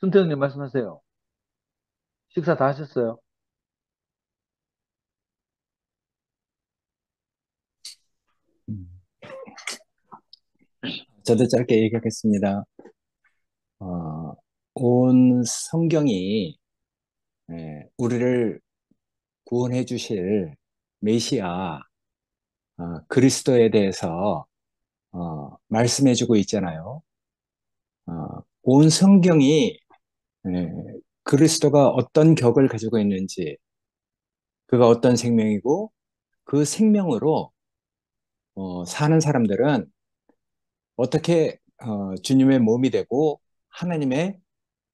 순태형님 말씀하세요. 식사 다 하셨어요? 음, 저도 짧게 얘기하겠습니다. 어, 온 성경이 우리를 구원해 주실 메시아 그리스도에 대해서 말씀해 주고 있잖아요. 온 성경이 에, 그리스도가 어떤 격을 가지고 있는지, 그가 어떤 생명이고 그 생명으로 사는 사람들은 어떻게 주님의 몸이 되고 하나님의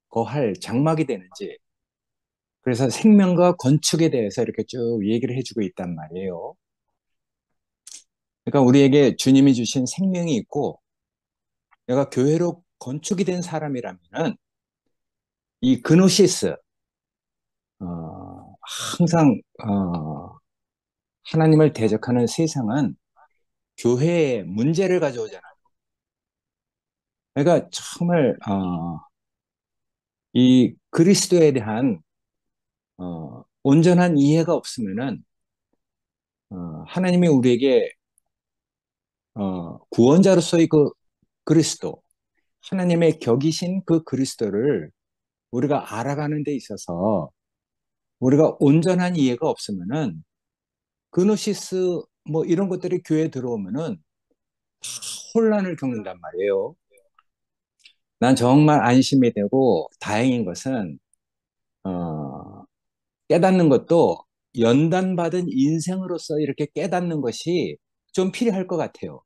거할 장막이 되는지, 그래서 생명과 건축에 대해서 이렇게 쭉 얘기를 해주고 있단 말이에요. 그러니까 우리에게 주님이 주신 생명이 있고, 내가 교회로 건축이 된 사람이라면은 이 그노시스, 항상 하나님을 대적하는 세상은 교회에 문제를 가져오잖아요. 그러니까 정말 이 그리스도에 대한 온전한 이해가 없으면은 하나님이 우리에게 구원자로서의 그 그리스도, 하나님의 격이신 그 그리스도를 우리가 알아가는 데 있어서 우리가 온전한 이해가 없으면은 그노시스 뭐 이런 것들이 교회에 들어오면은 혼란을 겪는단 말이에요. 난 정말 안심이 되고 다행인 것은 어, 깨닫는 것도 연단받은 인생으로서 이렇게 깨닫는 것이 좀 필요할 것 같아요.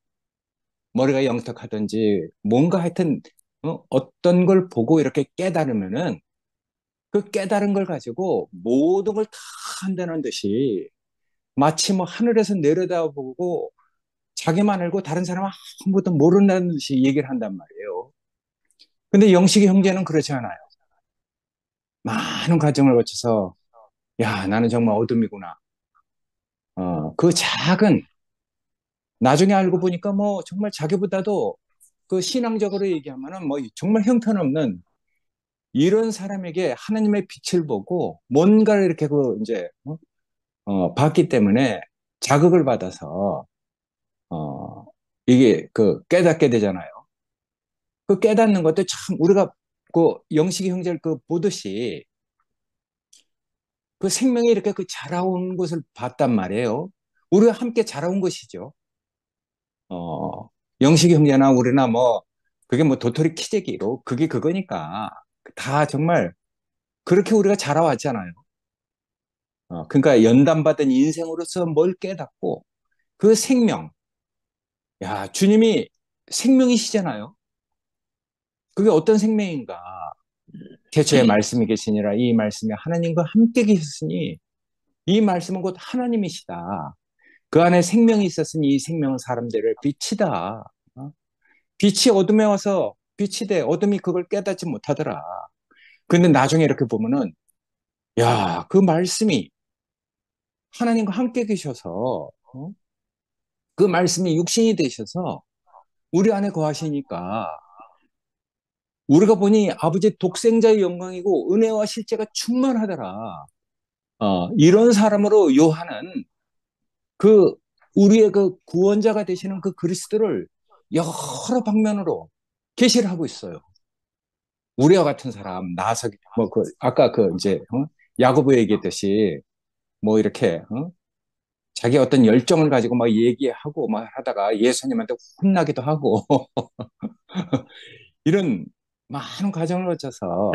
머리가 영탁하든지 뭔가 하여튼 어떤 걸 보고 이렇게 깨달으면은 그 깨달은 걸 가지고 모든 걸 다 한다는 듯이 마치 뭐 하늘에서 내려다보고 자기만 알고 다른 사람은 아무것도 모른다는 듯이 얘기를 한단 말이에요. 근데 영식이 형제는 그렇지 않아요. 많은 과정을 거쳐서 야, 나는 정말 어둠이구나. 그 작은 나중에 알고 보니까 뭐 정말 자기보다도 그 신앙적으로 얘기하면은 뭐 정말 형편없는 이런 사람에게 하나님의 빛을 보고 뭔가를 이렇게 그 이제 봤기 때문에 자극을 받아서 어, 이게 그 깨닫게 되잖아요. 그 깨닫는 것도 참 우리가 그 영식이 형제를 그 보듯이 그 생명이 이렇게 그 자라온 것을 봤단 말이에요. 우리가 함께 자라온 것이죠. 어, 영식이 형제나 우리나 뭐 그게 뭐 도토리 키재기로 그게 그거니까 다 정말 그렇게 우리가 자라왔잖아요. 그러니까 연단받은 인생으로서 뭘 깨닫고 그 생명, 야, 주님이 생명이시잖아요. 그게 어떤 생명인가? 태초에 말씀이 계시니라 이 말씀이 하나님과 함께 계셨으니 이 말씀은 곧 하나님이시다. 그 안에 생명이 있었으니 이 생명은 사람들을 빛이다. 빛이 어둠에 와서 빛이 돼 어둠이 그걸 깨닫지 못하더라. 근데 나중에 이렇게 보면은 야, 그 말씀이 하나님과 함께 계셔서 그 말씀이 육신이 되셔서 우리 안에 거하시니까 우리가 보니 아버지 독생자의 영광이고 은혜와 실제가 충만하더라. 이런 사람으로 요한은 그 우리의 그 구원자가 되시는 그 그리스도를 여러 방면으로 계시를 하고 있어요. 우리와 같은 사람, 나서기, 뭐, 그, 아까 그, 이제, 야고보 얘기했듯이, 뭐, 이렇게, 자기 어떤 열정을 가지고 막 얘기하고 막 하다가 예수님한테 혼나기도 하고, 이런 많은 과정을 거쳐서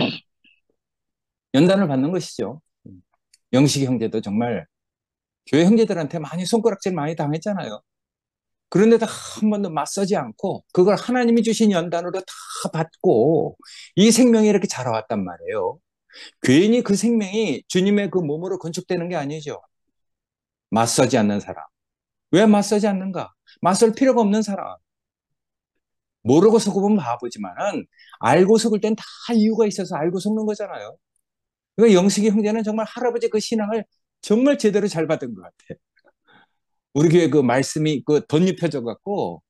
연단을 받는 것이죠. 영식 형제도 정말 교회 형제들한테 많이 손가락질 많이 당했잖아요. 그런데도 한 번도 맞서지 않고 그걸 하나님이 주신 연단으로 다 받고 이 생명이 이렇게 자라왔단 말이에요. 괜히 그 생명이 주님의 그 몸으로 건축되는 게 아니죠. 맞서지 않는 사람. 왜 맞서지 않는가? 맞설 필요가 없는 사람. 모르고 속으면 바보지만은 알고 속을 땐 다 이유가 있어서 알고 속는 거잖아요. 그러니까 영식이 형제는 정말 할아버지 그 신앙을 정말 제대로 잘 받은 것 같아. 우리 교회 그 말씀이 그 덧입혀져 갖고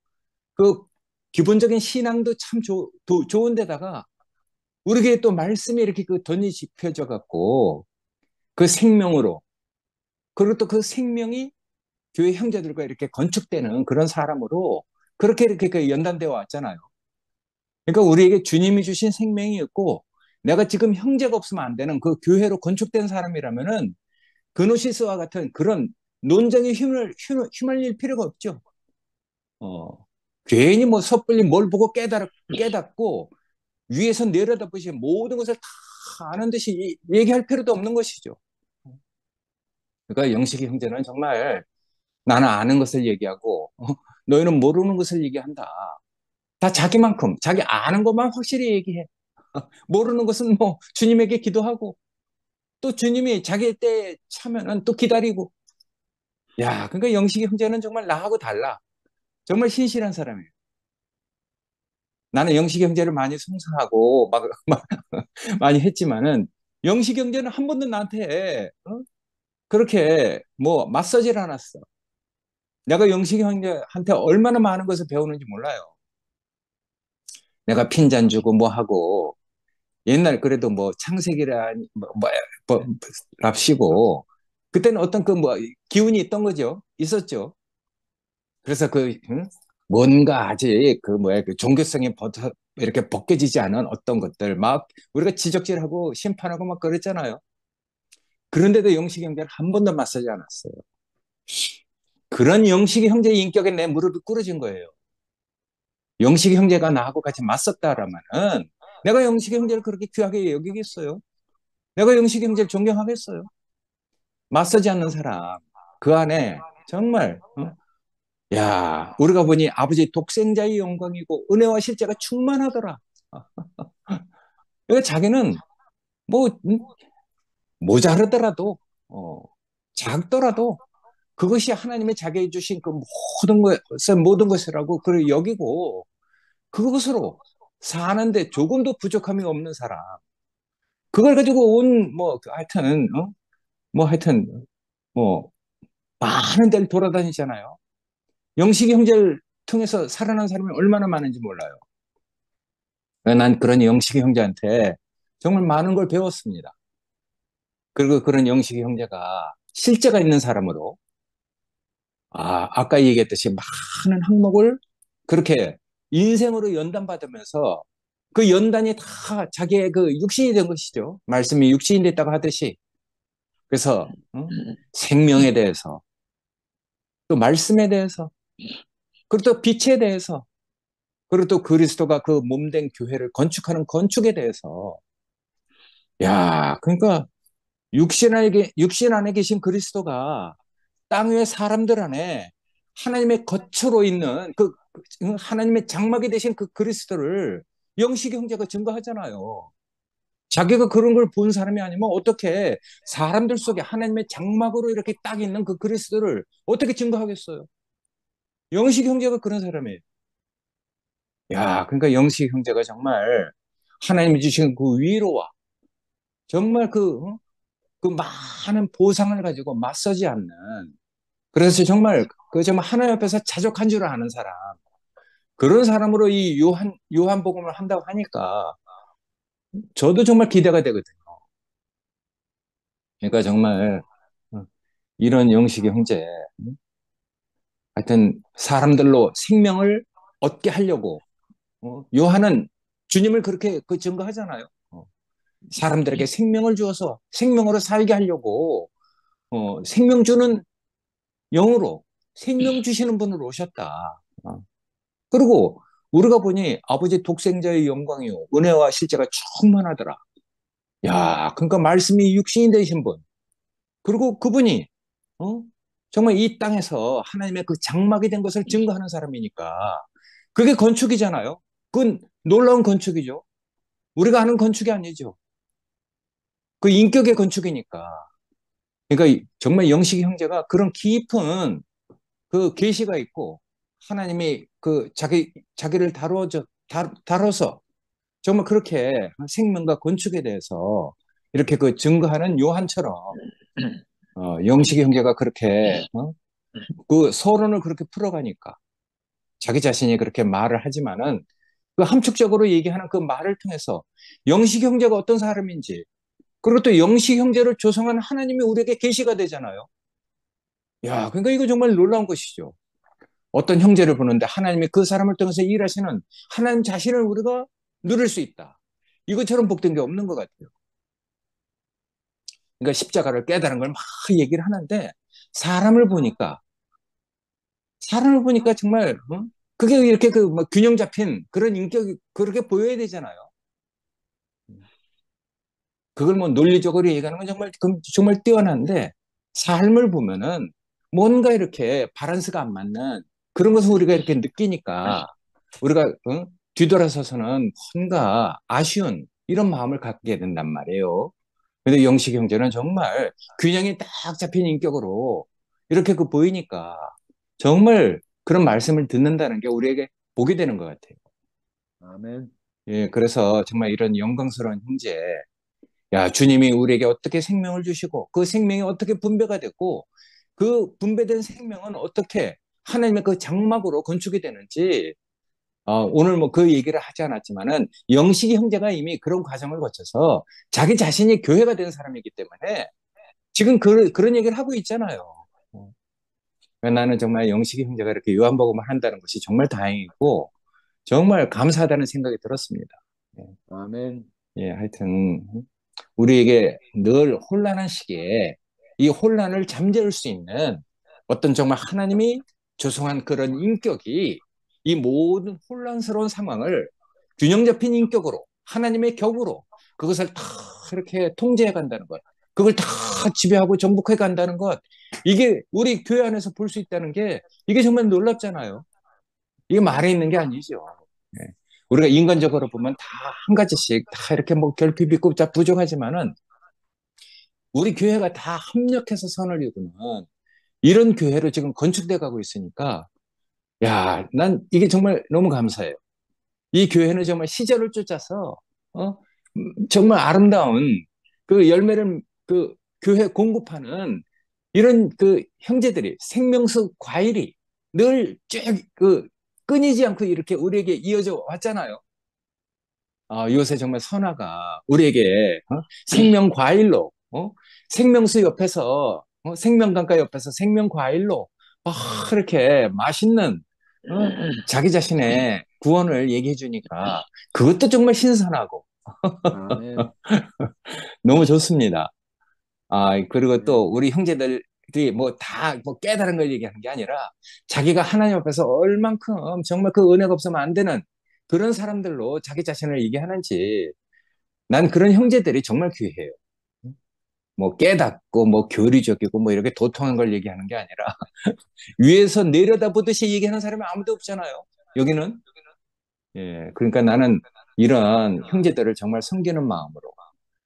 그 기본적인 신앙도 참 좋은데다가 우리에게 또 말씀이 이렇게 그 덧입혀져 갖고 그 생명으로, 그리고 또 그 생명이 교회 형제들과 이렇게 건축되는 그런 사람으로 그렇게 이렇게 그 연단되어 왔잖아요. 그러니까 우리에게 주님이 주신 생명이 있고 내가 지금 형제가 없으면 안 되는 그 교회로 건축된 사람이라면은 그노시스와 같은 그런 논쟁에 휘말릴 필요가 없죠. 어, 괜히 뭐 섣불리 뭘 보고 깨닫고 위에서 내려다보시 모든 것을 다 아는 듯이 얘기할 필요도 없는 것이죠. 그러니까 영식이 형제는 정말 나는 아는 것을 얘기하고 너희는 모르는 것을 얘기한다. 다 자기만큼 자기 아는 것만 확실히 얘기해. 모르는 것은 뭐 주님에게 기도하고 또 주님이 자기 때에 차면은 또 기다리고. 야, 그러니까 영식이 형제는 정말 나하고 달라. 정말 신실한 사람이에요. 나는 영식이 형제를 많이 송사하고 막 많이 했지만은 영식이 형제는 한 번도 나한테 그렇게 뭐 맞서질 않았어. 내가 영식이 형제한테 얼마나 많은 것을 배우는지 몰라요. 내가 핀잔 주고 뭐 하고 옛날 그래도 뭐 창세기라 랍시고 그때는 어떤 그 뭐 기운이 있던 거죠. 있었죠. 그래서 그 뭔가 아직 그 뭐야 그 종교성이 이렇게 벗겨지지 않은 어떤 것들 막 우리가 지적질하고 심판하고 막 그랬잖아요. 그런데도 영식이 형제는 한 번도 맞서지 않았어요. 그런 영식이 형제의 인격에 내 무릎이 꿇어진 거예요. 영식이 형제가 나하고 같이 맞섰다라면은 내가 영식이 형제를 그렇게 귀하게 여기겠어요? 내가 영식이 형제를 존경하겠어요? 맞서지 않는 사람 그 안에 정말 야 우리가 보니 아버지 독생자의 영광이고 은혜와 실제가 충만하더라. 그러니까 자기는 뭐 모자르더라도 어, 작더라도 그것이 하나님의 자기해 주신 그 모든 것이라고 그걸 여기고 그것으로 사는데 조금도 부족함이 없는 사람. 그걸 가지고 하여튼 뭐 하여튼 뭐 많은 데를 돌아다니잖아요. 영식이 형제를 통해서 살아난 사람이 얼마나 많은지 몰라요. 난 그런 영식이 형제한테 정말 많은 걸 배웠습니다. 그리고 그런 영식이 형제가 실제가 있는 사람으로 아까 얘기했듯이 많은 항목을 그렇게 인생으로 연단받으면서 그 연단이 다 자기의 그 육신이 된 것이죠. 말씀이 육신이 됐다고 하듯이. 그래서 생명에 대해서 또 말씀에 대해서 그리고 또 빛에 대해서 그리고 또 그리스도가 그 몸된 교회를 건축하는 건축에 대해서 야, 그러니까 육신 안에 계신 그리스도가 땅 위의 사람들 안에 하나님의 거처로 있는 하나님의 장막이 되신 그 그리스도를 영식 형제가 증거하잖아요. 자기가 그런 걸 본 사람이 아니면 어떻게 사람들 속에 하나님의 장막으로 이렇게 딱 있는 그 그리스도를 어떻게 증거하겠어요? 영식 형제가 그런 사람이에요. 야, 그러니까 영식 형제가 정말 하나님이 주신 그 위로와 정말 그 많은 보상을 가지고 맞서지 않는 그래서 정말 하나님 앞에서 자족한 줄 아는 사람 그런 사람으로 이 요한복음을 한다고 하니까 저도 정말 기대가 되거든요. 그러니까 정말 이런 영식의 형제 하여튼 사람들로 생명을 얻게 하려고 요한은 주님을 그렇게 그 증거하잖아요. 사람들에게 생명을 주어서 생명으로 살게 하려고 생명 주는 영으로 생명 주시는 분으로 오셨다. 그리고 우리가 보니 아버지 독생자의 영광이요 은혜와 실제가 충만하더라. 야, 그러니까 말씀이 육신이 되신 분. 그리고 그분이 어? 정말 이 땅에서 하나님의 그 장막이 된 것을 증거하는 사람이니까 그게 건축이잖아요. 그건 놀라운 건축이죠. 우리가 아는 건축이 아니죠. 그 인격의 건축이니까. 그러니까 정말 영식 형제가 그런 깊은 그 계시가 있고 하나님이 그 자기를 다뤄서 정말 그렇게 생명과 건축에 대해서 이렇게 그 증거하는 요한처럼 영식이 형제가 그렇게 그 서론을 그렇게 풀어가니까 자기 자신이 그렇게 말을 하지만은 그 함축적으로 얘기하는 그 말을 통해서 영식 형제가 어떤 사람인지, 그리고 또 영식 형제를 조성한 하나님이 우리에게 계시가 되잖아요. 야, 그러니까 이거 정말 놀라운 것이죠. 어떤 형제를 보는데 하나님이 그 사람을 통해서 일하시는 하나님 자신을 우리가 누릴 수 있다. 이것처럼 복된 게 없는 것 같아요. 그러니까 십자가를 깨달은 걸 막 얘기를 하는데 사람을 보니까 정말 그게 이렇게 그뭐 균형 잡힌 그런 인격이 그렇게 보여야 되잖아요. 그걸 뭐 논리적으로 얘기하는 건 정말 뛰어난데 삶을 보면은 뭔가 이렇게 바란스가 안 맞는 그런 것을 우리가 이렇게 느끼니까 우리가 뒤돌아서서는 뭔가 아쉬운 이런 마음을 갖게 된단 말이에요. 근데 영식 형제는 정말 균형이 딱 잡힌 인격으로 이렇게 그 보이니까 정말 그런 말씀을 듣는다는 게 우리에게 복이 되는 것 같아요. 아멘. 예, 그래서 정말 이런 영광스러운 형제, 야, 주님이 우리에게 어떻게 생명을 주시고 그 생명이 어떻게 분배가 됐고 그 분배된 생명은 어떻게 하나님의 그 장막으로 건축이 되는지 오늘 뭐 그 얘기를 하지 않았지만은 영식이 형제가 이미 그런 과정을 거쳐서 자기 자신이 교회가 된 사람이기 때문에 지금 그런 얘기를 하고 있잖아요. 어, 나는 정말 영식이 형제가 이렇게 요한복음을 한다는 것이 정말 다행이고 정말 감사하다는 생각이 들었습니다. 예, 아멘. 하여튼 우리에게 늘 혼란한 시기에 이 혼란을 잠재울 수 있는 어떤 정말 하나님이 조성한 그런 인격이 이 모든 혼란스러운 상황을 균형 잡힌 인격으로 하나님의 격으로 그것을 다 이렇게 통제해 간다는 것. 그걸 다 지배하고 정복해 간다는 것. 이게 우리 교회 안에서 볼 수 있다는 게 이게 정말 놀랍잖아요. 이게 말에 있는 게 아니죠. 예. 우리가 인간적으로 보면 다 한 가지씩 다 이렇게 뭐 결핍 있고 다 부족하지만은 우리 교회가 다 협력해서 선을 이루는 이런 교회로 지금 건축돼 가고 있으니까 야, 난 이게 정말 너무 감사해요. 이 교회는 정말 시절을 쫓아서 어? 정말 아름다운 그 열매를 그 교회 공급하는 이런 그 형제들이 생명수 과일이 늘 쭉 그 끊이지 않고 이렇게 우리에게 이어져 왔잖아요. 요새 정말 선화가 우리에게 생명 과일로 생명수 옆에서 생명강가 옆에서 생명 과일로 이렇게 맛있는 자기 자신의 구원을 얘기해 주니까 그것도 정말 신선하고 아멘. 너무 좋습니다. 그리고 또 아멘. 우리 형제들이 뭐 다 뭐 깨달은 걸 얘기하는 게 아니라 자기가 하나님 앞에서 얼만큼 정말 그 은혜가 없으면 안 되는 그런 사람들로 자기 자신을 얘기하는지 난 그런 형제들이 정말 귀해요. 뭐 깨닫고 뭐 교리적이고 뭐 이렇게 도통한 걸 얘기하는 게 아니라 위에서 내려다보듯이 얘기하는 사람이 아무도 없잖아요. 여기는. 예, 그러니까 나는 이런 형제들을 정말 섬기는 마음으로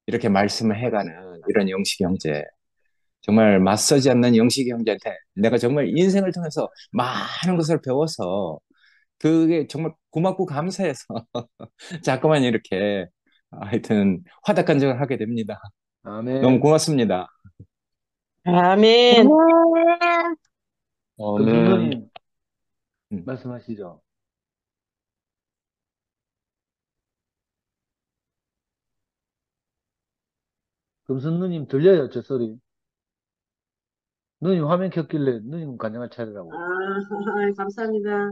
이렇게 말씀을 해가는 이런 영식 형제. 정말 맞서지 않는 영식 형제한테 내가 정말 인생을 통해서 많은 것을 배워서 그게 정말 고맙고 감사해서 자꾸만 이렇게 하여튼 화답간증을 하게 됩니다. 너무 아멘. 고맙습니다. 아멘. 금순 아멘. 누님 음. 말씀하시죠. 금순 누님 들려요, 저 소리. 누님 화면 켰길래 누님 간장을 차리라고. 감사합니다.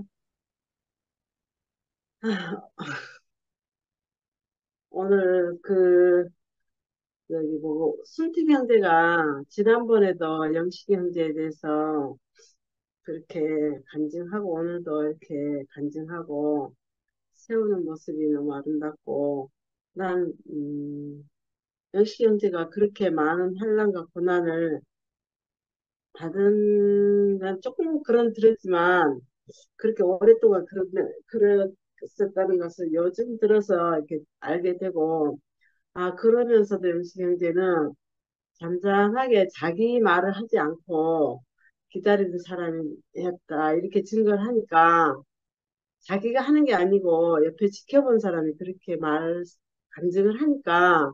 오늘 여기 순택 형제가 지난번에도 영식이 형제에 대해서 그렇게 간증하고 오늘도 이렇게 간증하고 세우는 모습이 너무 아름답고 난, 영식이 형제가 그렇게 많은 환난과 고난을 난 조금 그런 들었지만 그렇게 오랫동안 그랬었다는 것을 요즘 들어서 이렇게 알게 되고, 그러면서도 영식 형제는 잠잠하게 자기 말을 하지 않고 기다리는 사람이었다. 이렇게 증거를 하니까 자기가 하는 게 아니고 옆에 지켜본 사람이 그렇게 간증을 하니까,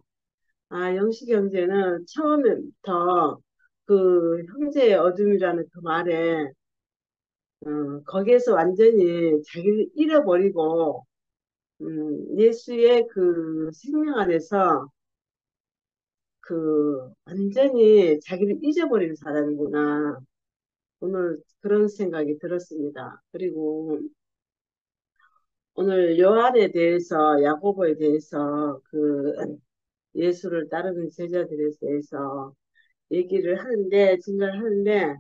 영식 형제는 처음부터 그 형제의 어둠이라는 그 말에 거기에서 완전히 자기를 잃어버리고 예수의 그 생명 안에서 그 완전히 자기를 잊어버린 사람이구나. 오늘 그런 생각이 들었습니다. 그리고 오늘 요한에 대해서, 야고보에 대해서 그 예수를 따르는 제자들에 대해서 얘기를 하는데, 증거를 하는데,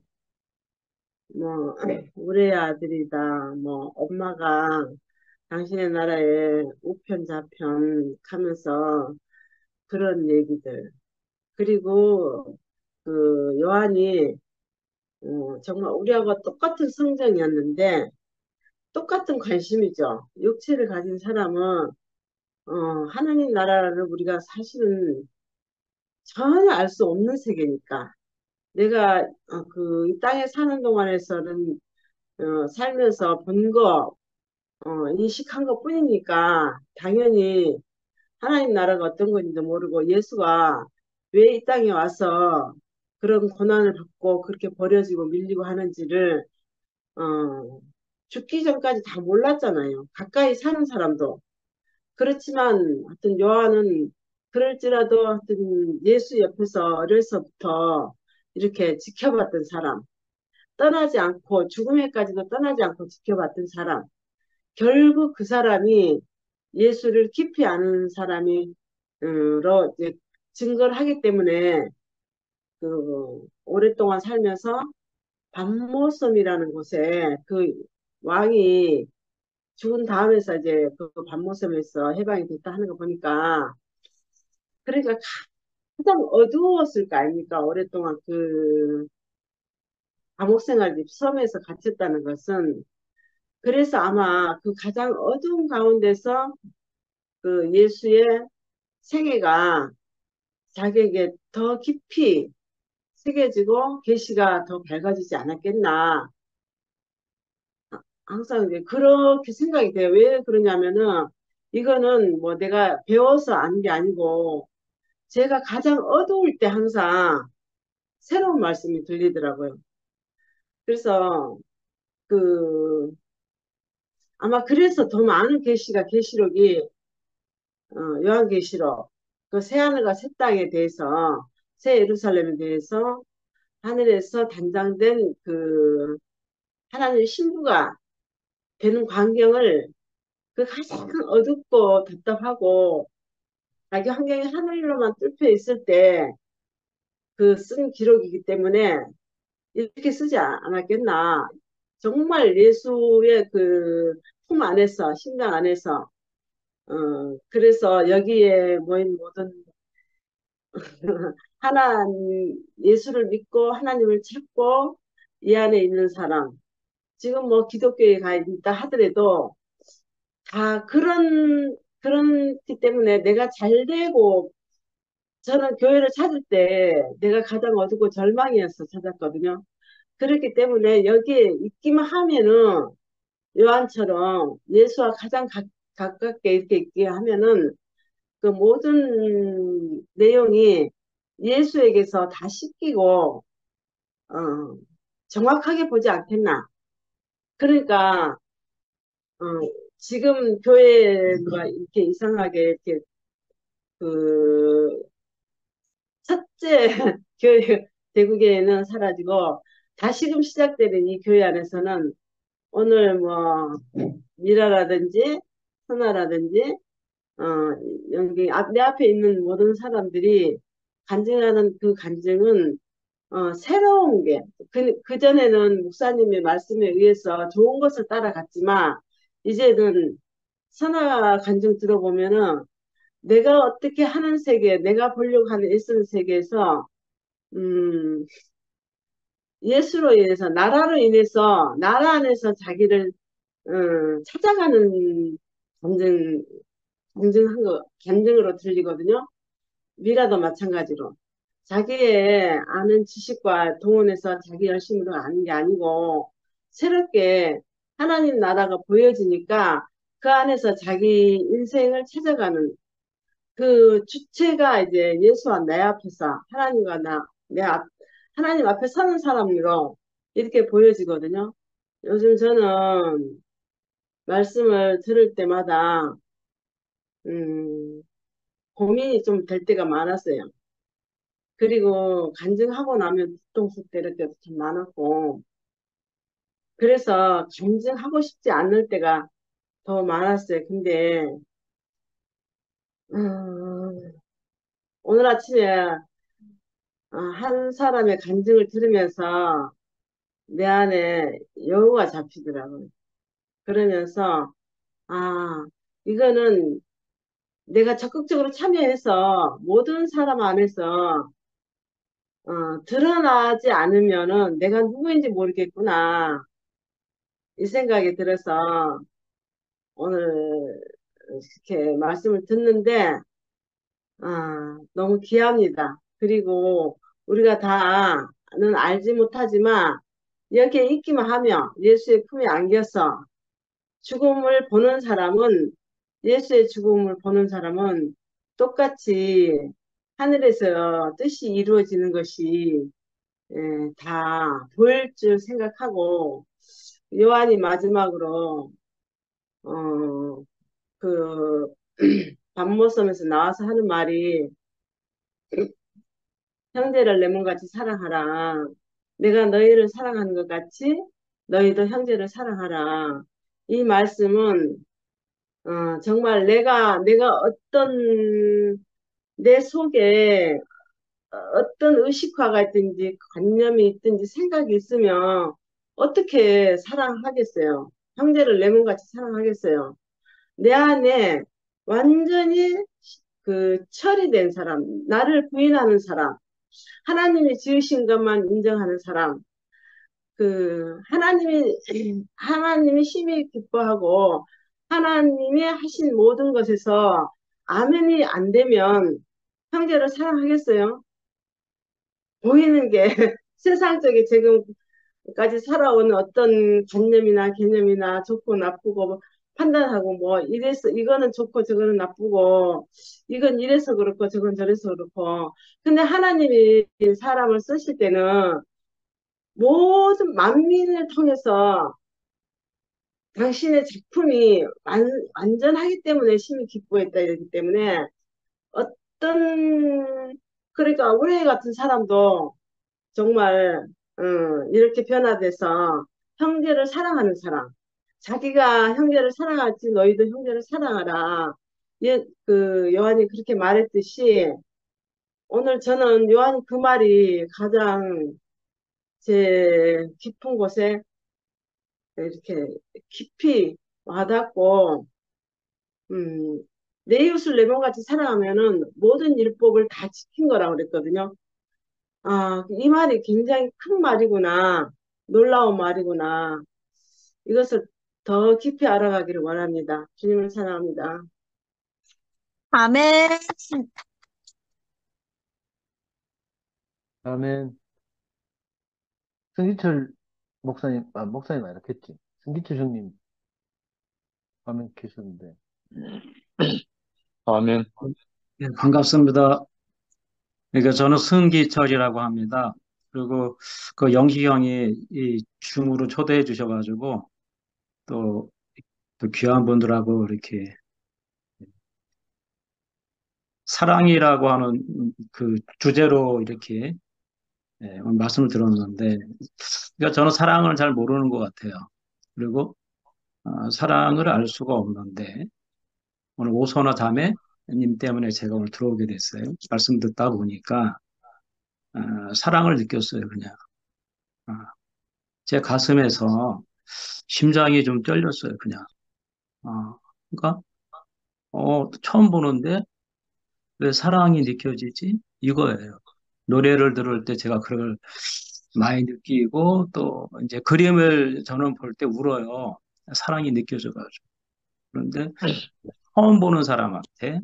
뭐, 우리 아들이다, 뭐, 엄마가 당신의 나라에 우편좌편 하면서 그런 얘기들. 그리고 그 요한이 정말 우리하고 똑같은 성정이었는데 똑같은 관심이죠. 육체를 가진 사람은 하나님 나라를 우리가 사실은 전혀 알 수 없는 세계니까 내가 그 땅에 사는 동안에서는 살면서 본 거, 인식한 것 뿐이니까 당연히 하나님 나라가 어떤 건지도 모르고 예수가 왜 이 땅에 와서 그런 고난을 받고 그렇게 버려지고 밀리고 하는지를 어, 죽기 전까지 다 몰랐잖아요. 가까이 사는 사람도. 그렇지만 하여튼 요한은 그럴지라도 하여튼 예수 옆에서 어려서부터 이렇게 지켜봤던 사람, 떠나지 않고 죽음에까지도 떠나지 않고 지켜봤던 사람. 결국 그 사람이 예수를 깊이 아는 사람이 로 이제 증거를 하기 때문에 그 오랫동안 살면서 반모섬이라는 곳에 그 왕이 죽은 다음에서 이제 그 반모섬에서 해방이 됐다 하는 거 보니까 그러니까 가장 어두웠을 거 아닙니까? 오랫동안 그 감옥 생활 섬에서 갇혔다는 것은 그래서 아마 그 가장 어두운 가운데서 그 예수의 생애가 자기에게 더 깊이 새겨지고 계시가 더 밝아지지 않았겠나. 항상 이제 그렇게 생각이 돼요. 왜 그러냐면은 이거는 뭐 내가 배워서 아는 게 아니고 제가 가장 어두울 때 항상 새로운 말씀이 들리더라고요. 그래서 그 아마 그래서 더 많은 계시록이 요한계시록 그 새하늘과 새 땅에 대해서 새 예루살렘에 대해서 하늘에서 단장된 그 하나님의 신부가 되는 광경을 그 가장 어둡고 답답하고 자기 환경이 하늘로만 뚫혀 있을 때 그 쓴 기록이기 때문에 이렇게 쓰지 않았겠나. 정말 예수의 그 품 안에서, 심장 안에서, 그래서 여기에 모인 모든 예수를 믿고 하나님을 찾고 이 안에 있는 사람, 지금 뭐 기독교에 가 있다 하더라도 다 그렇기 때문에 내가 잘 되고 저는 교회를 찾을 때 내가 가장 어둡고 절망이어서 찾았거든요. 그렇기 때문에 여기에 있기만 하면은 요한처럼 예수와 가장 가깝게 이렇게 있게 하면은 그 모든 내용이 예수에게서 다 씻기고 어, 정확하게 보지 않겠나. 그러니까 어, 지금 교회가 이렇게 이상하게 이렇게 그 첫째 교회 대구교회는 사라지고 다시금 시작되는 이 교회 안에서는 오늘 뭐 미라라든지 선아라든지 어 여기 내 앞에 있는 모든 사람들이 간증하는 그 간증은 새로운 게 그전에는 목사님의 말씀에 의해서 좋은 것을 따라갔지만 이제는 선아 간증 들어보면은 내가 어떻게 하는 세계, 내가 보려고 하는 애쓰는 세계에서 음, 예수로 인해서 나라로 인해서 나라 안에서 자기를 찾아가는 감정 감정으로 들리거든요. 미라도 마찬가지로 자기의 아는 지식과 동원해서 자기 열심으로 아는 게 아니고 새롭게 하나님 나라가 보여지니까 그 안에서 자기 인생을 찾아가는 그 주체가 이제 예수와 내 앞에서 하나님과 하나님 앞에 서는 사람으로 이렇게 보여지거든요. 요즘 저는 말씀을 들을 때마다 음, 고민이 좀 될 때가 많았어요. 그리고 간증하고 나면 뒤통수 때릴 때도 참 많았고, 그래서 간증하고 싶지 않을 때가 더 많았어요. 근데, 음, 오늘 아침에 한 사람의 간증을 들으면서 내 안에 여우가 잡히더라고요. 그러면서, 아, 이거는 내가 적극적으로 참여해서 모든 사람 안에서 드러나지 않으면은 내가 누구인지 모르겠구나. 이 생각이 들어서 오늘 이렇게 말씀을 듣는데, 너무 귀합니다. 그리고 우리가 다는 알지 못하지만 여기에 있기만 하며 예수의 품에 안겨서 죽음을 보는 사람은, 예수의 죽음을 보는 사람은 똑같이 하늘에서 뜻이 이루어지는 것이 다 보일 줄 생각하고, 요한이 마지막으로 어, 그 밤모섬에서 나와서 하는 말이 형제를 내 몸같이 사랑하라. 내가 너희를 사랑하는 것 같이 너희도 형제를 사랑하라. 이 말씀은 정말 내가 어떤 내 속에 어떤 의식화가 있든지 관념이 있든지 생각이 있으면 어떻게 사랑하겠어요? 형제를 내 몸같이 사랑하겠어요? 내 안에 완전히 그 처리된 사람, 나를 부인하는 사람, 하나님이 지으신 것만 인정하는 사람, 하나님이 심히 기뻐하고 하나님이 하신 모든 것에서 아멘이 안 되면 형제를 사랑하겠어요? 보이는 게 세상적인 지금까지 살아온 어떤 관념이나 개념이나 좋고 나쁘고 판단하고 뭐 이래서 이거는 좋고 저거는 나쁘고 이건 이래서 그렇고 저건 저래서 그렇고 근데 하나님이 사람을 쓰실 때는 모든 만민을 통해서 당신의 작품이 완전하기 때문에 심히 기뻐했다 이러기 때문에 어떤 그러니까 우리 같은 사람도 정말 이렇게 변화돼서 형제를 사랑하는 사람 자기가 형제를 사랑할지 너희도 형제를 사랑하라 요한이 그렇게 말했듯이 오늘 저는 요한 그 말이 가장 제 깊은 곳에 이렇게 깊이 와닿고 음, 내 이웃을 내 몸같이 사랑하면은 모든 율법을 다 지킨 거라고 그랬거든요. 이 말이 굉장히 큰 말이구나. 놀라운 말이구나. 이것을 더 깊이 알아가기를 원합니다. 주님을 사랑합니다. 아멘. 다음엔 승기철 목사님, 목사님 아니라 겠지. 승기철 형님 화면 계셨는데. 아멘. 네, 반갑습니다. 그러니까 저는 승기철이라고 합니다. 그리고 그 영식 형이 이 줌으로 초대해 주셔가지고 또, 또 귀한 분들하고 이렇게 사랑이라고 하는 그 주제로 이렇게 오늘 말씀을 들었는데, 그러니까 저는 사랑을 잘 모르는 것 같아요. 그리고 사랑을 알 수가 없는데 오늘 오선화 자매님 때문에 제가 오늘 들어오게 됐어요. 말씀 듣다 보니까 사랑을 느꼈어요, 그냥. 아, 제 가슴에서 심장이 좀 떨렸어요, 그냥. 그러니까, 처음 보는데 왜 사랑이 느껴지지? 이거예요. 노래를 들을 때 제가 그걸 많이 느끼고 또 이제 그림을 저는 볼 때 울어요. 사랑이 느껴져가지고. 그런데 처음 보는 사람한테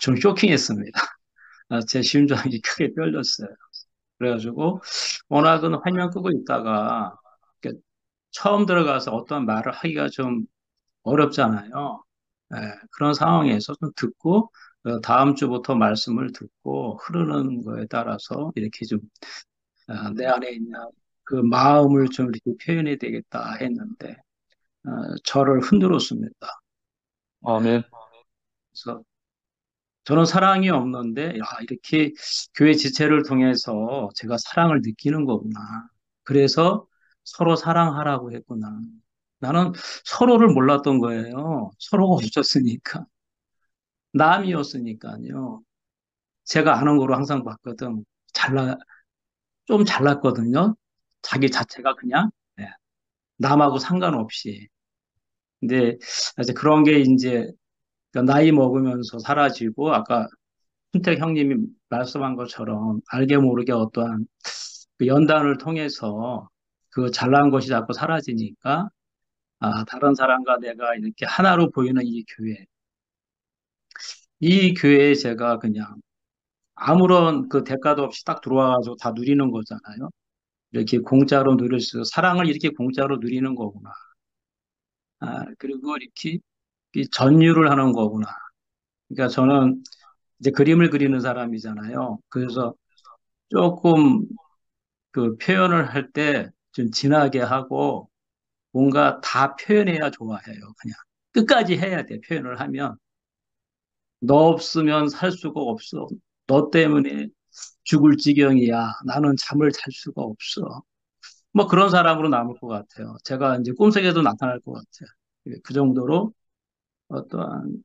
좀 쇼킹했습니다. 제 심장이 크게 떨렸어요. 그래가지고 워낙은 화면 끄고 있다가 이렇게 처음 들어가서 어떤 말을 하기가 좀 어렵잖아요. 예, 그런 상황에서 좀 듣고 다음 주부터 말씀을 듣고 흐르는 거에 따라서 이렇게 좀 내 안에 있는 그 마음을 좀 이렇게 표현해야 되겠다 했는데 저를 흔들었습니다. 아멘. 그래서 저는 사랑이 없는데, 야, 이렇게 교회 지체를 통해서 제가 사랑을 느끼는 거구나. 그래서 서로 사랑하라고 했구나. 나는 서로를 몰랐던 거예요. 서로가 없었으니까. 남이었으니까요. 제가 아는 거로 항상 봤거든. 좀 잘났거든요. 자기 자체가 그냥, 예, 남하고 상관없이. 근데 이제 그런 게 이제 그러니까 나이 먹으면서 사라지고 아까 순택 형님이 말씀한 것처럼 알게 모르게 어떠한 그 연단을 통해서 그 잘난 것이 자꾸 사라지니까 다른 사람과 내가 이렇게 하나로 보이는 이 교회에 제가 그냥 아무런 그 대가도 없이 딱 들어와가지고 다 누리는 거잖아요. 이렇게 공짜로 누릴 수, 사랑을 이렇게 공짜로 누리는 거구나. 그리고 이렇게 이 전유를 하는 거구나. 그러니까 저는 이제 그림을 그리는 사람이잖아요. 그래서 조금 그 표현을 할 때 좀 진하게 하고 뭔가 다 표현해야 좋아해요. 그냥 끝까지 해야 돼. 표현을 하면 너 없으면 살 수가 없어. 너 때문에 죽을 지경이야. 나는 잠을 잘 수가 없어. 뭐 그런 사람으로 남을 것 같아요. 제가 이제 꿈속에도 나타날 것 같아요. 그 정도로 어떠한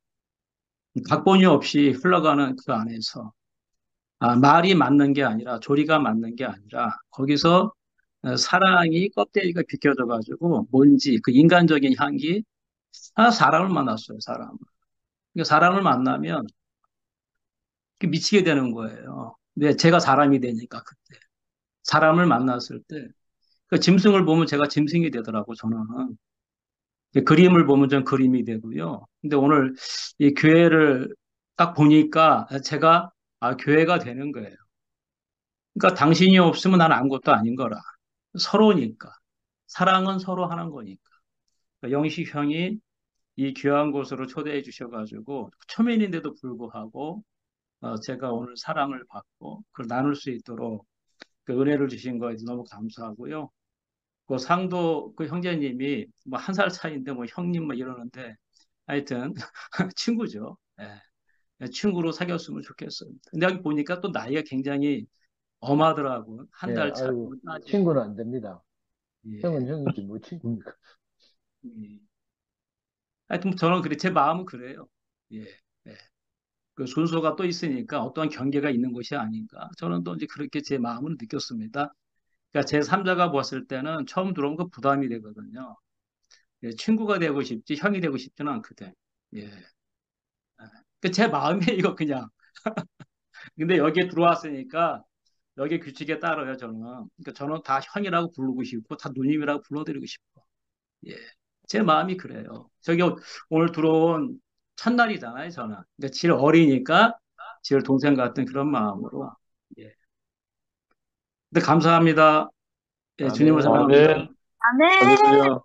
각본이 없이 흘러가는 그 안에서 말이 맞는 게 아니라 조리가 맞는 게 아니라 거기서 사랑이 껍데기가 비껴져 가지고 뭔지 그 인간적인 향기 사람을 만났어요. 사람을. 그러니까 사람을 만나면 미치게 되는 거예요. 근데 제가 사람이 되니까 그때 사람을 만났을 때 그 짐승을 보면 제가 짐승이 되더라고 저는. 그림을 보면 전 그림이 되고요. 근데 오늘 이 교회를 딱 보니까 제가 교회가 되는 거예요. 그러니까 당신이 없으면 나는 아무것도 아닌 거라. 서로니까. 사랑은 서로 하는 거니까. 그러니까 영식 형이 이 귀한 곳으로 초대해 주셔가지고 초면인데도 불구하고 제가 오늘 사랑을 받고 그걸 나눌 수 있도록 그 은혜를 주신 거에 너무 감사하고요. 그 상도 그 형제님이 뭐 한 살 차이인데 뭐 형님 뭐 이러는데 하여튼 친구죠. 예, 친구로 사귀었으면 좋겠어요. 근데 여기 보니까 또 나이가 굉장히 엄하더라고. 한 예, 달 아이고, 차이면 친구는 따지고. 안 됩니다. 예. 형은 형이지, 뭐 친구입니까? 예. 하여튼 저는 그래 제 마음은 그래요. 예. 예. 그 순서가 또 있으니까 어떠한 경계가 있는 것이 아닌가. 저는 또 이제 그렇게 제 마음을 느꼈습니다. 그러니까 제 3자가 봤을 때는 처음 들어오면 그 부담이 되거든요. 예, 친구가 되고 싶지 형이 되고 싶지는 않거든. 예. 그제 마음이에요, 그냥. 근데 여기에 들어왔으니까 여기 규칙에 따라요, 저는. 그러니까 저는 다 형이라고 부르고 싶고 다 누님이라고 불러드리고 싶어. 예. 제 마음이 그래요. 저기 오늘 들어온 첫날이잖아요, 저는. 그러니까 제일 어리니까 제일 동생 같은 그런 마음으로. 예. 근데 감사합니다. 예, 주님을 아멘. 사랑합니다. 아멘. 할렐루야.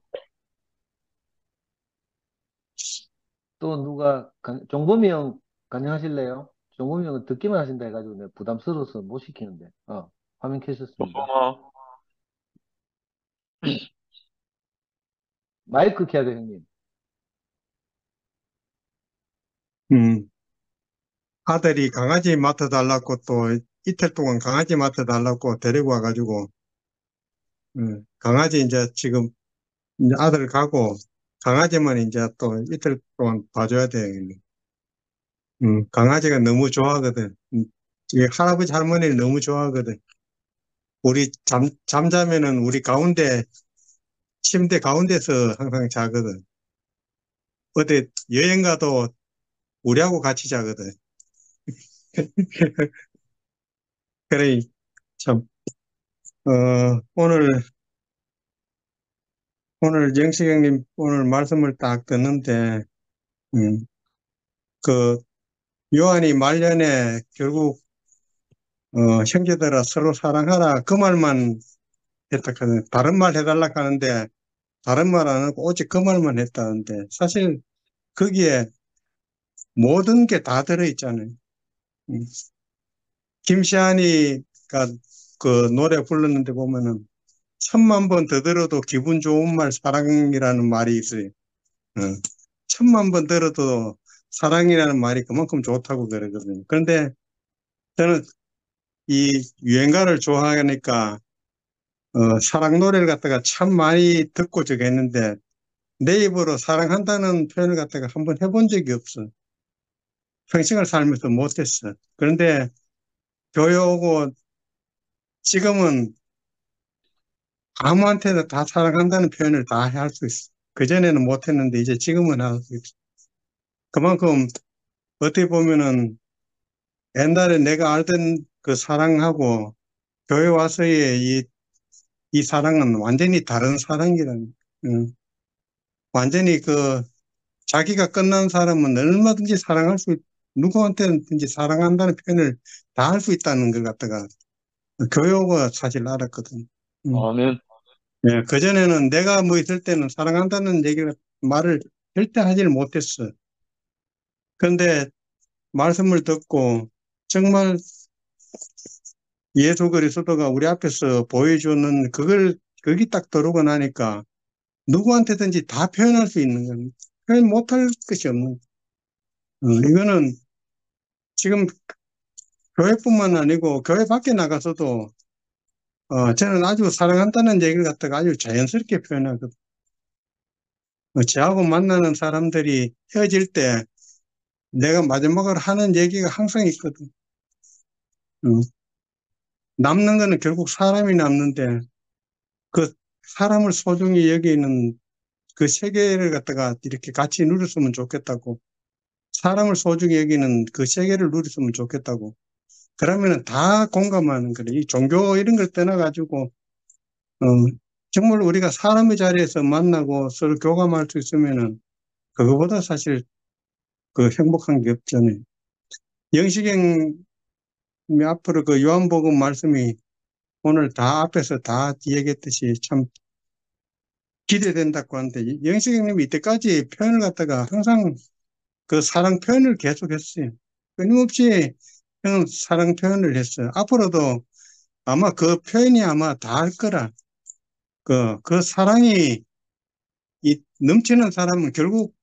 또 누가, 종범이 형 간증하실래요? 종범이 형은 듣기만 하신다 해가지고 내가 부담스러워서 못 시키는데. 화면 켜셨습니다. 마이크 켜야 돼, 형님. 음, 아들이 강아지 맡아달라고 또 이틀 동안 강아지 맡아달라고 데리고 와가지고, 강아지 이제 지금 이제 아들 가고 강아지만 이제 또 이틀 동안 봐줘야 돼. 강아지가 너무 좋아하거든. 이 할아버지 할머니를 너무 좋아하거든. 우리 잠자면은 우리 가운데, 침대 가운데서 항상 자거든. 어디 여행 가도 우리하고 같이 자거든. 그래, 참, 오늘 영식형님 오늘 말씀을 딱 듣는데, 음, 그, 요한이 말년에 결국, 형제들아 서로 사랑하라. 그 말만 했다 하거든. 다른 말 해달라 하는데, 다른 말 안 하고 오직 그 말만 했다는데, 사실 거기에 모든 게 다 들어있잖아요. 음. 김시한이가 그 노래 불렀는데 보면은, 1000만 번 더 들어도 기분 좋은 말 사랑이라는 말이 있어요. 어. 1000만 번 들어도 사랑이라는 말이 그만큼 좋다고 그러거든요. 그런데 저는 이 유행가를 좋아하니까 사랑 노래를 갖다가 참 많이 듣고 저기 했는데 내 입으로 사랑한다는 표현을 갖다가 한번 해본 적이 없어. 평생을 살면서 못했어. 그런데 교회 오고 지금은 아무한테나 다 사랑한다는 표현을 다 할 수 있어. 그전에는 못했는데 이제 지금은 할 수 있어. 그만큼 어떻게 보면은 옛날에 내가 알던 그 사랑하고 교회 와서의 이 사랑은 완전히 다른 사랑이라는, 완전히 자기가 끝난 사람은 얼마든지 누구한테든지 사랑한다는 표현을 다 할 수 있다는 걸 갖다가 교회 오고 사실 알았거든. 음. 아멘. 예, 그전에는 내가 뭐 있을 때는 사랑한다는 말을 절대 하지를 못했어. 그런데 말씀을 듣고 정말 예수 그리스도가 우리 앞에서 보여주는 거기 딱 들어오고 나니까 누구한테든지 다 표현할 수 있는 겁니다. 표현 못할 것이 없는. 이거는 지금 교회뿐만 아니고 교회 밖에 나가서도 저는 아주 사랑한다는 얘기를 갖다가 아주 자연스럽게 표현하거든요. 저하고 만나는 사람들이 헤어질 때 내가 마지막으로 하는 얘기가 항상 있거든. 어, 남는 거는 결국 사람이 남는데 그 사람을 소중히 여기는 그 세계를 갖다가 이렇게 같이 누렸으면 좋겠다고. 사람을 소중히 여기는 그 세계를 누렸으면 좋겠다고. 그러면은 다 공감하는 거래. 이 종교 이런 걸 떠나가지고, 어, 정말 우리가 사람의 자리에서 만나고 서로 교감할 수 있으면은 그거보다 사실 그 행복한 게 없잖아요. 영식형이 앞으로 그 요한복음 말씀이 오늘 다 앞에서 다 얘기했듯이 참 기대된다고 하는데 영식형님이 이때까지 표현을 갖다가 항상 그 사랑 표현을 계속했어요. 끊임없이 형은 사랑 표현을 했어요. 앞으로도 아마 그 표현이 아마 다 할 거라. 그 사랑이 넘치는 사람은 결국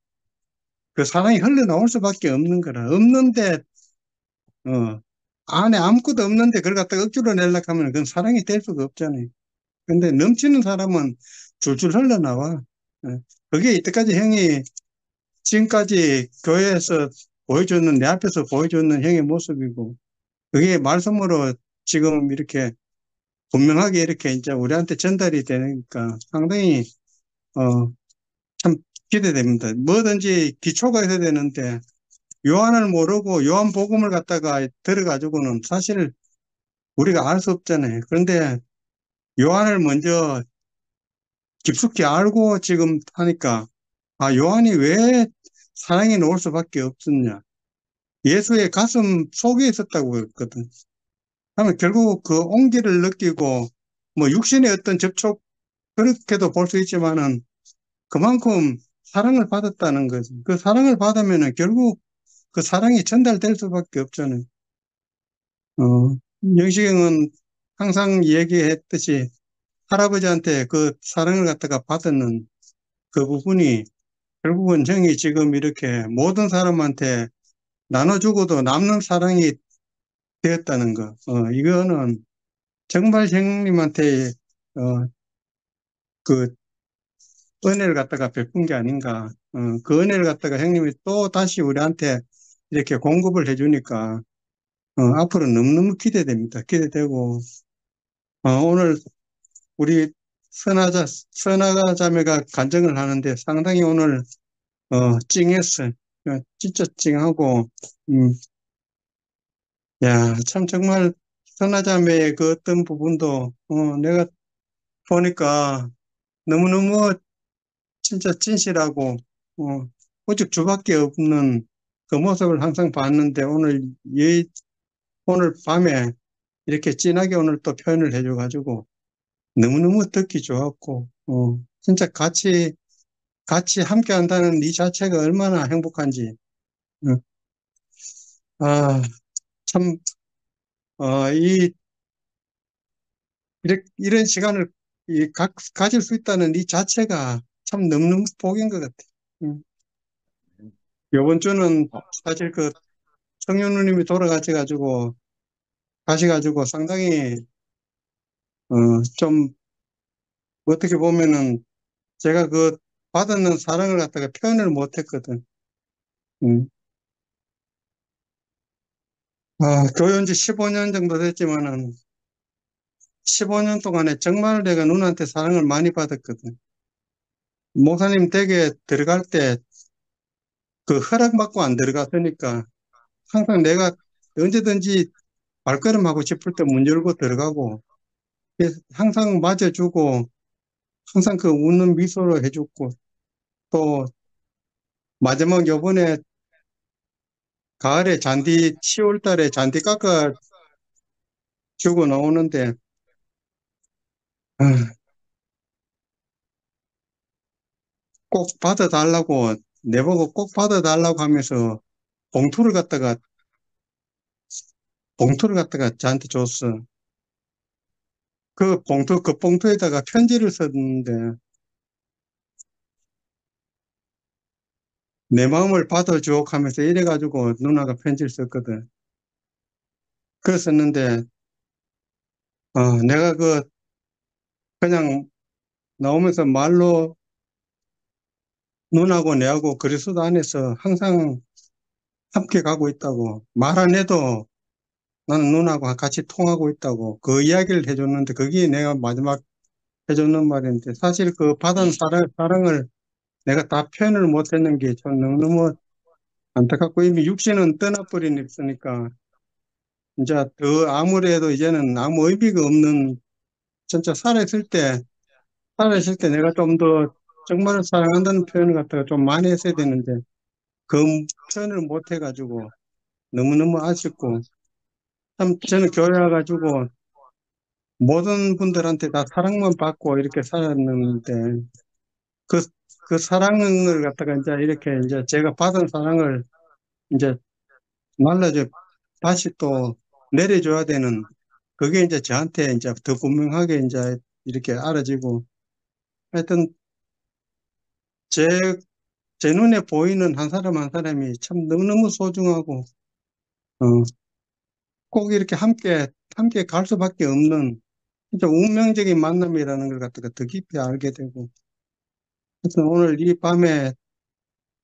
그 사랑이 흘러나올 수밖에 없는 거라. 없는데, 안에 아무것도 없는데 그걸 갖다가 억지로 내려고 하면 그건 사랑이 될 수가 없잖아요. 근데 넘치는 사람은 줄줄 흘러나와. 그게 이때까지 형이 지금까지 교회에서 보여주는, 내 앞에서 보여주는 형의 모습이고, 그게 말씀으로 지금 이렇게 분명하게 이렇게 이제 우리한테 전달이 되니까 상당히, 참 기대됩니다. 뭐든지 기초가 있어야 되는데, 요한을 모르고 요한복음을 갖다가 들어가지고는 사실 우리가 알 수 없잖아요. 그런데 요한을 먼저 깊숙이 알고 지금 하니까, 요한이 왜 사랑이 나올 수밖에 없었냐. 예수의 가슴 속에 있었다고 했거든. 하면 결국 그 온기를 느끼고, 뭐 육신의 어떤 접촉, 그렇게도 볼 수 있지만은 그만큼 사랑을 받았다는 거지. 그 사랑을 받으면은 결국 그 사랑이 전달될 수밖에 없잖아요. 영식형은 항상 얘기했듯이 할아버지한테 그 사랑을 갖다가 받았는 그 부분이 결국은 형이 지금 이렇게 모든 사람한테 나눠주고도 남는 사랑이 되었다는 거. 이거는 정말 형님한테, 그 은혜를 갖다가 베푼 게 아닌가. 그 은혜를 갖다가 형님이 또 다시 우리한테 이렇게 공급을 해주니까, 앞으로 너무너무 기대됩니다. 기대되고, 오늘 우리 선하자 자매가 간증을 하는데 상당히 오늘, 찡했어요. 진짜 찡하고, 음, 야, 참 정말 선하자매의 그 어떤 부분도, 내가 보니까 너무너무 진짜 진실하고, 오직 주밖에 없는 그 모습을 항상 봤는데 오늘 밤에 이렇게 진하게 오늘 또 표현을 해줘가지고 너무너무 듣기 좋았고, 진짜 같이 함께 한다는 이 자체가 얼마나 행복한지, 어, 아, 참, 이, 이런 시간을 가질 수 있다는 이 자체가 참 너무너무 복인 것 같아요. 요번 주는 어, 사실 그 청년 누님이 가셔가지고 상당히, 좀 어떻게 보면은 제가 그 받는 사랑을 갖다가 표현을 못 했거든. 음. 교연 지 15년 정도 됐지만은 15년 동안에 정말 내가 누나한테 사랑을 많이 받았거든. 목사님 댁에 들어갈 때 그 허락받고 안 들어갔으니까 항상 내가 언제든지 발걸음하고 싶을 때 문 열고 들어가고 항상 맞아주고 항상 그 웃는 미소로 해줬고 또 마지막 요번에 가을에 10월 달에 잔디 깎아 주고 나오는데 아, 꼭 받아달라고 내보고 꼭 받아달라고 하면서 봉투를 갖다가 저한테 줬어. 그 봉투에다가 편지를 썼는데 내 마음을 받아주오 하면서 이래가지고 누나가 편지를 썼거든. 그랬었는데 내가 그냥 나오면서 말로 누나하고 내하고 그리스도 안에서 항상 함께 가고 있다고 말 안 해도 나는 누나하고 같이 통하고 있다고 그 이야기를 해줬는데 그게 내가 마지막 해줬는 말인데 사실 그 받은 사랑을 내가 다 표현을 못했는 게 좀 너무너무 안타깝고 이미 육신은 떠나버리니까 이제 더 아무래도 이제는 아무 의미가 없는 진짜 살아있을 때 내가 좀 더 정말 사랑한다는 표현을 갖다가 좀 많이 했어야 되는데 그 표현을 못 해가지고 너무너무 아쉽고 참 저는 교회 와가지고 모든 분들한테 다 사랑만 받고 이렇게 살았는데 그, 그 사랑을 갖다가 이제 이렇게 이제 제가 받은 사랑을 이제 날라줘 다시 또 내려줘야 되는 그게 이제 저한테 이제 더 분명하게 이제 이렇게 알아지고 하여튼 제, 제 눈에 보이는 한 사람 한 사람이 참 너무너무 소중하고 어, 꼭 이렇게 함께 갈 수밖에 없는 진짜 운명적인 만남이라는 걸 갖다가 더 깊이 알게 되고 하여튼 오늘 이 밤에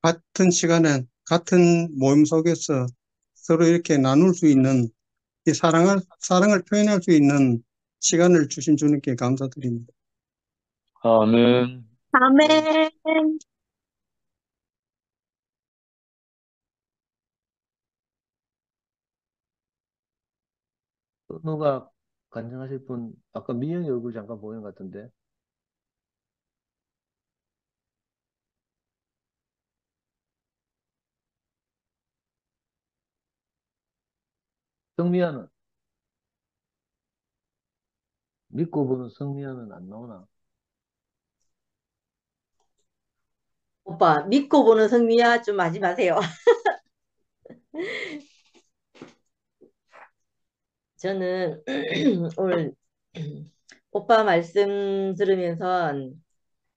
같은 시간에 같은 모임 속에서 서로 이렇게 나눌 수 있는 이 사랑을 표현할 수 있는 시간을 주신 주님께 감사드립니다. 아멘. 아멘. 또 누가 간증하실 분, 아까 민영이 얼굴 잠깐 보이는 것 같은데. 성미아는, 믿고 보는 성미아는 안 나오나? 오빠, 믿고 보는 성미야 좀 하지 마세요. 저는 오늘 오빠 말씀 들으면서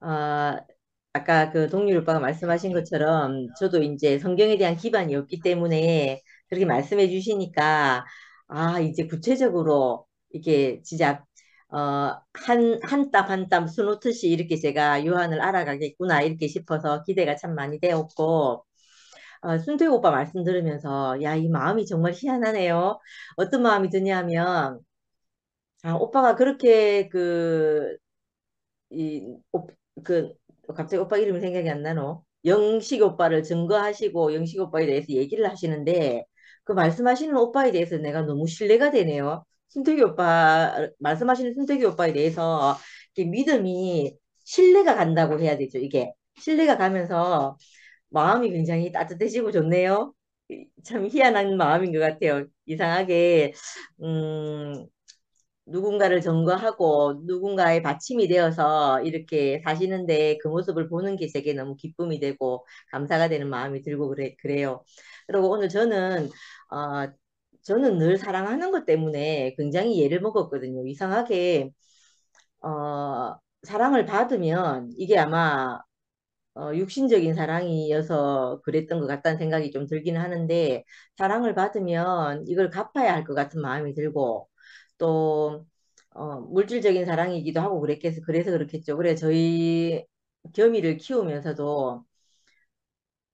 아, 아까 그 동률 오빠가 말씀하신 것처럼 저도 이제 성경에 대한 기반이 없기 때문에 그렇게 말씀해 주시니까 이제 구체적으로 이게 진짜 한 땀 한 땀 수놓듯이 이렇게 제가 요한을 알아가겠구나 이렇게 싶어서 기대가 참 많이 되었고 순택 오빠 말씀 들으면서 야, 이 마음이 정말 희한하네요. 어떤 마음이 드냐면 오빠가 그렇게 이, 오, 그, 갑자기 오빠 이름이 생각이 안 나노? 영식 오빠를 증거하시고 영식 오빠에 대해서 얘기를 하시는데 그 말씀하시는 오빠에 대해서 내가 너무 신뢰가 되네요. 순택이 오빠, 말씀하시는 순택이 오빠에 대해서 이렇게 믿음이 신뢰가 간다고 해야 되죠, 이게. 신뢰가 가면서 마음이 굉장히 따뜻해지고 좋네요. 참 희한한 마음인 것 같아요. 이상하게, 음, 누군가를 증거하고 누군가의 받침이 되어서 이렇게 사시는데 그 모습을 보는 게 제게 너무 기쁨이 되고 감사가 되는 마음이 들고 그래요. 그리고 오늘 어, 저는 늘 사랑하는 것 때문에 굉장히 예를 먹었거든요. 이상하게, 사랑을 받으면 이게 아마 육신적인 사랑이어서 그랬던 것 같다는 생각이 좀 들기는 하는데, 사랑을 받으면 이걸 갚아야 할 것 같은 마음이 들고, 또 물질적인 사랑이기도 하고 그래서 그렇겠죠. 그래 저희 겸이를 키우면서도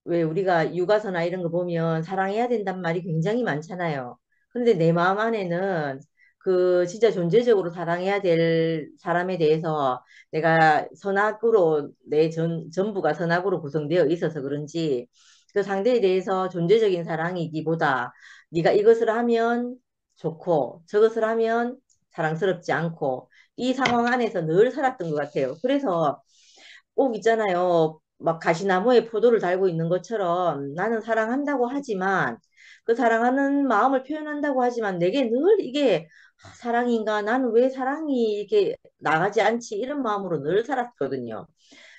왜 우리가 육아서나 이런 거 보면 사랑해야 된단 말이 굉장히 많잖아요. 그런데 내 마음 안에는 그 진짜 존재적으로 사랑해야 될 사람에 대해서 내가 선악으로 전부가 선악으로 구성되어 있어서 그런지 그 상대에 대해서 존재적인 사랑이기보다 네가 이것을 하면 좋고 저것을 하면 사랑스럽지 않고 이 상황 안에서 늘 살았던 것 같아요. 그래서 꼭 있잖아요. 막 가시나무에 포도를 달고 있는 것처럼 나는 사랑한다고 하지만 그 사랑하는 마음을 표현한다고 하지만 내게 늘 이게 사랑인가? 나는 왜 사랑이 이렇게 나가지 않지? 이런 마음으로 늘 살았거든요.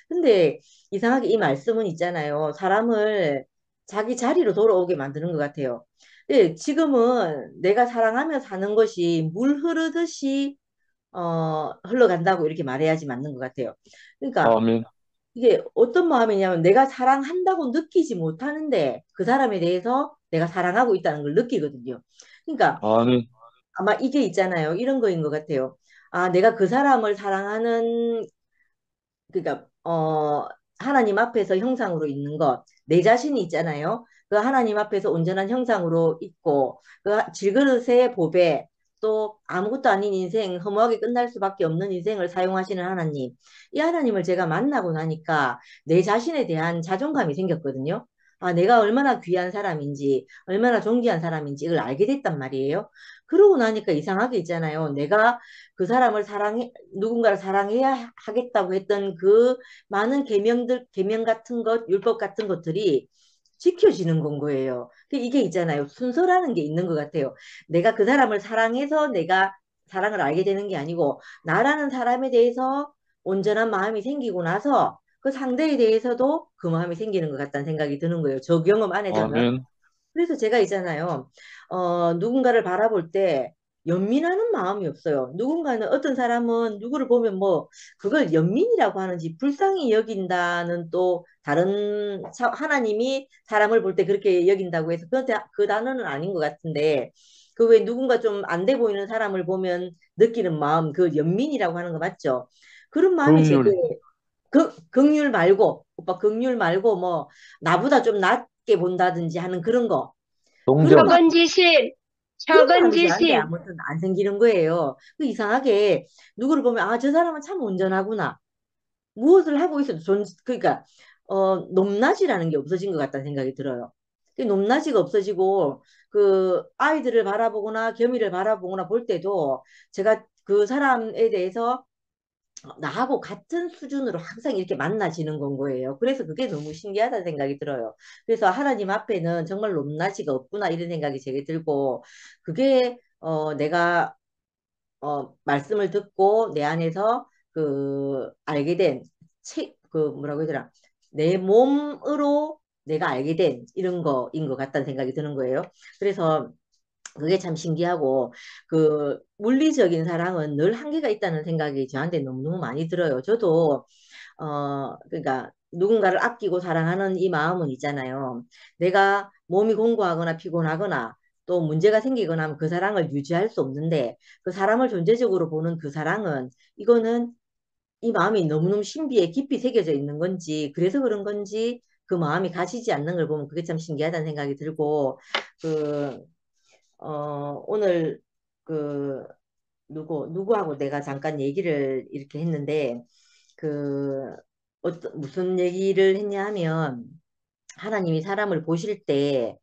근데 이상하게 이 말씀은 있잖아요. 사람을 자기 자리로 돌아오게 만드는 것 같아요. 예, 지금은 내가 사랑하며 사는 것이 물 흐르듯이 흘러간다고 이렇게 말해야지 맞는 것 같아요. 그러니까 아멘, 이게 어떤 마음이냐면 내가 사랑한다고 느끼지 못하는데 그 사람에 대해서 내가 사랑하고 있다는 걸 느끼거든요. 그러니까 아멘, 아마 이게 있잖아요. 이런 거인 것 같아요. 아, 내가 그 사람을 사랑하는 그러니까 하나님 앞에서 형상으로 있는 것, 내 자신이 있잖아요. 그 하나님 앞에서 온전한 형상으로 있고 그 질그릇의 보배 또 아무것도 아닌 인생, 허무하게 끝날 수밖에 없는 인생을 사용하시는 하나님. 이 하나님을 제가 만나고 나니까 내 자신에 대한 자존감이 생겼거든요. 아, 내가 얼마나 귀한 사람인지, 얼마나 존귀한 사람인지 이걸 알게 됐단 말이에요. 그러고 나니까 이상하게 있잖아요. 내가 그 사람을 누군가를 사랑해야 하겠다고 했던 그 많은 계명 같은 것, 율법 같은 것들이 지켜지는 건 거예요. 이게 있잖아요. 순서라는 게 있는 것 같아요. 내가 그 사람을 사랑해서 내가 사랑을 알게 되는 게 아니고, 나라는 사람에 대해서 온전한 마음이 생기고 나서 그 상대에 대해서도 그 마음이 생기는 것 같다는 생각이 드는 거예요. 저 경험 안에서는. 아멘, 그래서 제가 있잖아요. 누군가를 바라볼 때 연민하는 마음이 없어요. 누군가는 어떤 사람은 누구를 보면 뭐 그걸 연민이라고 하는지 불쌍히 여긴다는 또 다른 하나님이 사람을 볼 때 그렇게 여긴다고 해서 그 단어는 아닌 것 같은데 그 왜 누군가 좀 안 돼 보이는 사람을 보면 느끼는 마음 그 연민이라고 하는 거 맞죠? 그런 마음이 제게 긍휼, 극률 말고 오빠 극률 말고 뭐 나보다 좀 낮게 본다든지 하는 그런 거 그런 동정, 마음 적은지심, 그런 마음이 저한테 적은지심. 아무튼 안 생기는 거예요. 그 이상하게 누구를 보면 아 저 사람은 참 온전하구나. 무엇을 하고 있어도 그러니까 높낮이라는 게 없어진 것 같다는 생각이 들어요. 그 높낮이가 없어지고 그 아이들을 바라보거나 겸이를 바라보거나 볼 때도 제가 그 사람에 대해서 나하고 같은 수준으로 항상 이렇게 만나지는 건 거예요. 그래서 그게 너무 신기하다는 생각이 들어요. 그래서 하나님 앞에는 정말 높낮이가 없구나 이런 생각이 제게 들고 그게 내가 말씀을 듣고 내 안에서 그 알게 그 뭐라고 해야 되나 내 몸으로 내가 알게 된 이런 거인 것 같다는 생각이 드는 거예요. 그래서 그게 참 신기하고 그 물리적인 사랑은 늘 한계가 있다는 생각이 저한테 너무너무 많이 들어요. 저도 그러니까 누군가를 아끼고 사랑하는 이 마음은 있잖아요. 내가 몸이 공고하거나 피곤하거나 또 문제가 생기거나 하면 그 사랑을 유지할 수 없는데 그 사람을 존재적으로 보는 그 사랑은 이거는 이 마음이 너무너무 신비에 깊이 새겨져 있는 건지 그래서 그런 건지 그 마음이 가시지 않는 걸 보면 그게 참 신기하다는 생각이 들고 그 오늘 그 누구하고 내가 잠깐 얘기를 이렇게 했는데 그 무슨 얘기를 했냐 하면 하나님이 사람을 보실 때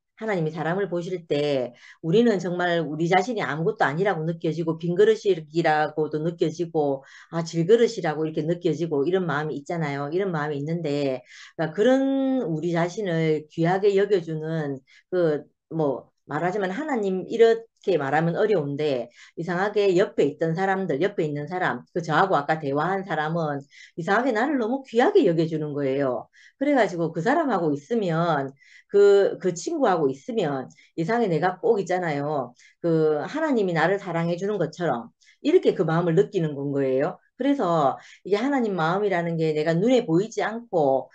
우리는 정말 우리 자신이 아무것도 아니라고 느껴지고 빈 그릇이라고도 느껴지고 아 질그릇이라고 이렇게 느껴지고 이런 마음이 있잖아요. 이런 마음이 있는데 그러니까 그런 우리 자신을 귀하게 여겨주는 그 뭐 말하자면 하나님 이렇게 말하면 어려운데 이상하게 옆에 있는 사람, 그 저하고 아까 대화한 사람은 이상하게 나를 너무 귀하게 여겨주는 거예요. 그래가지고 그 사람하고 있으면 그 친구하고 있으면 이상하게 내가 꼭 있잖아요. 그 하나님이 나를 사랑해 주는 것처럼 이렇게 그 마음을 느끼는 건 거예요. 그래서 이게 하나님 마음이라는 게 내가 눈에 보이지 않고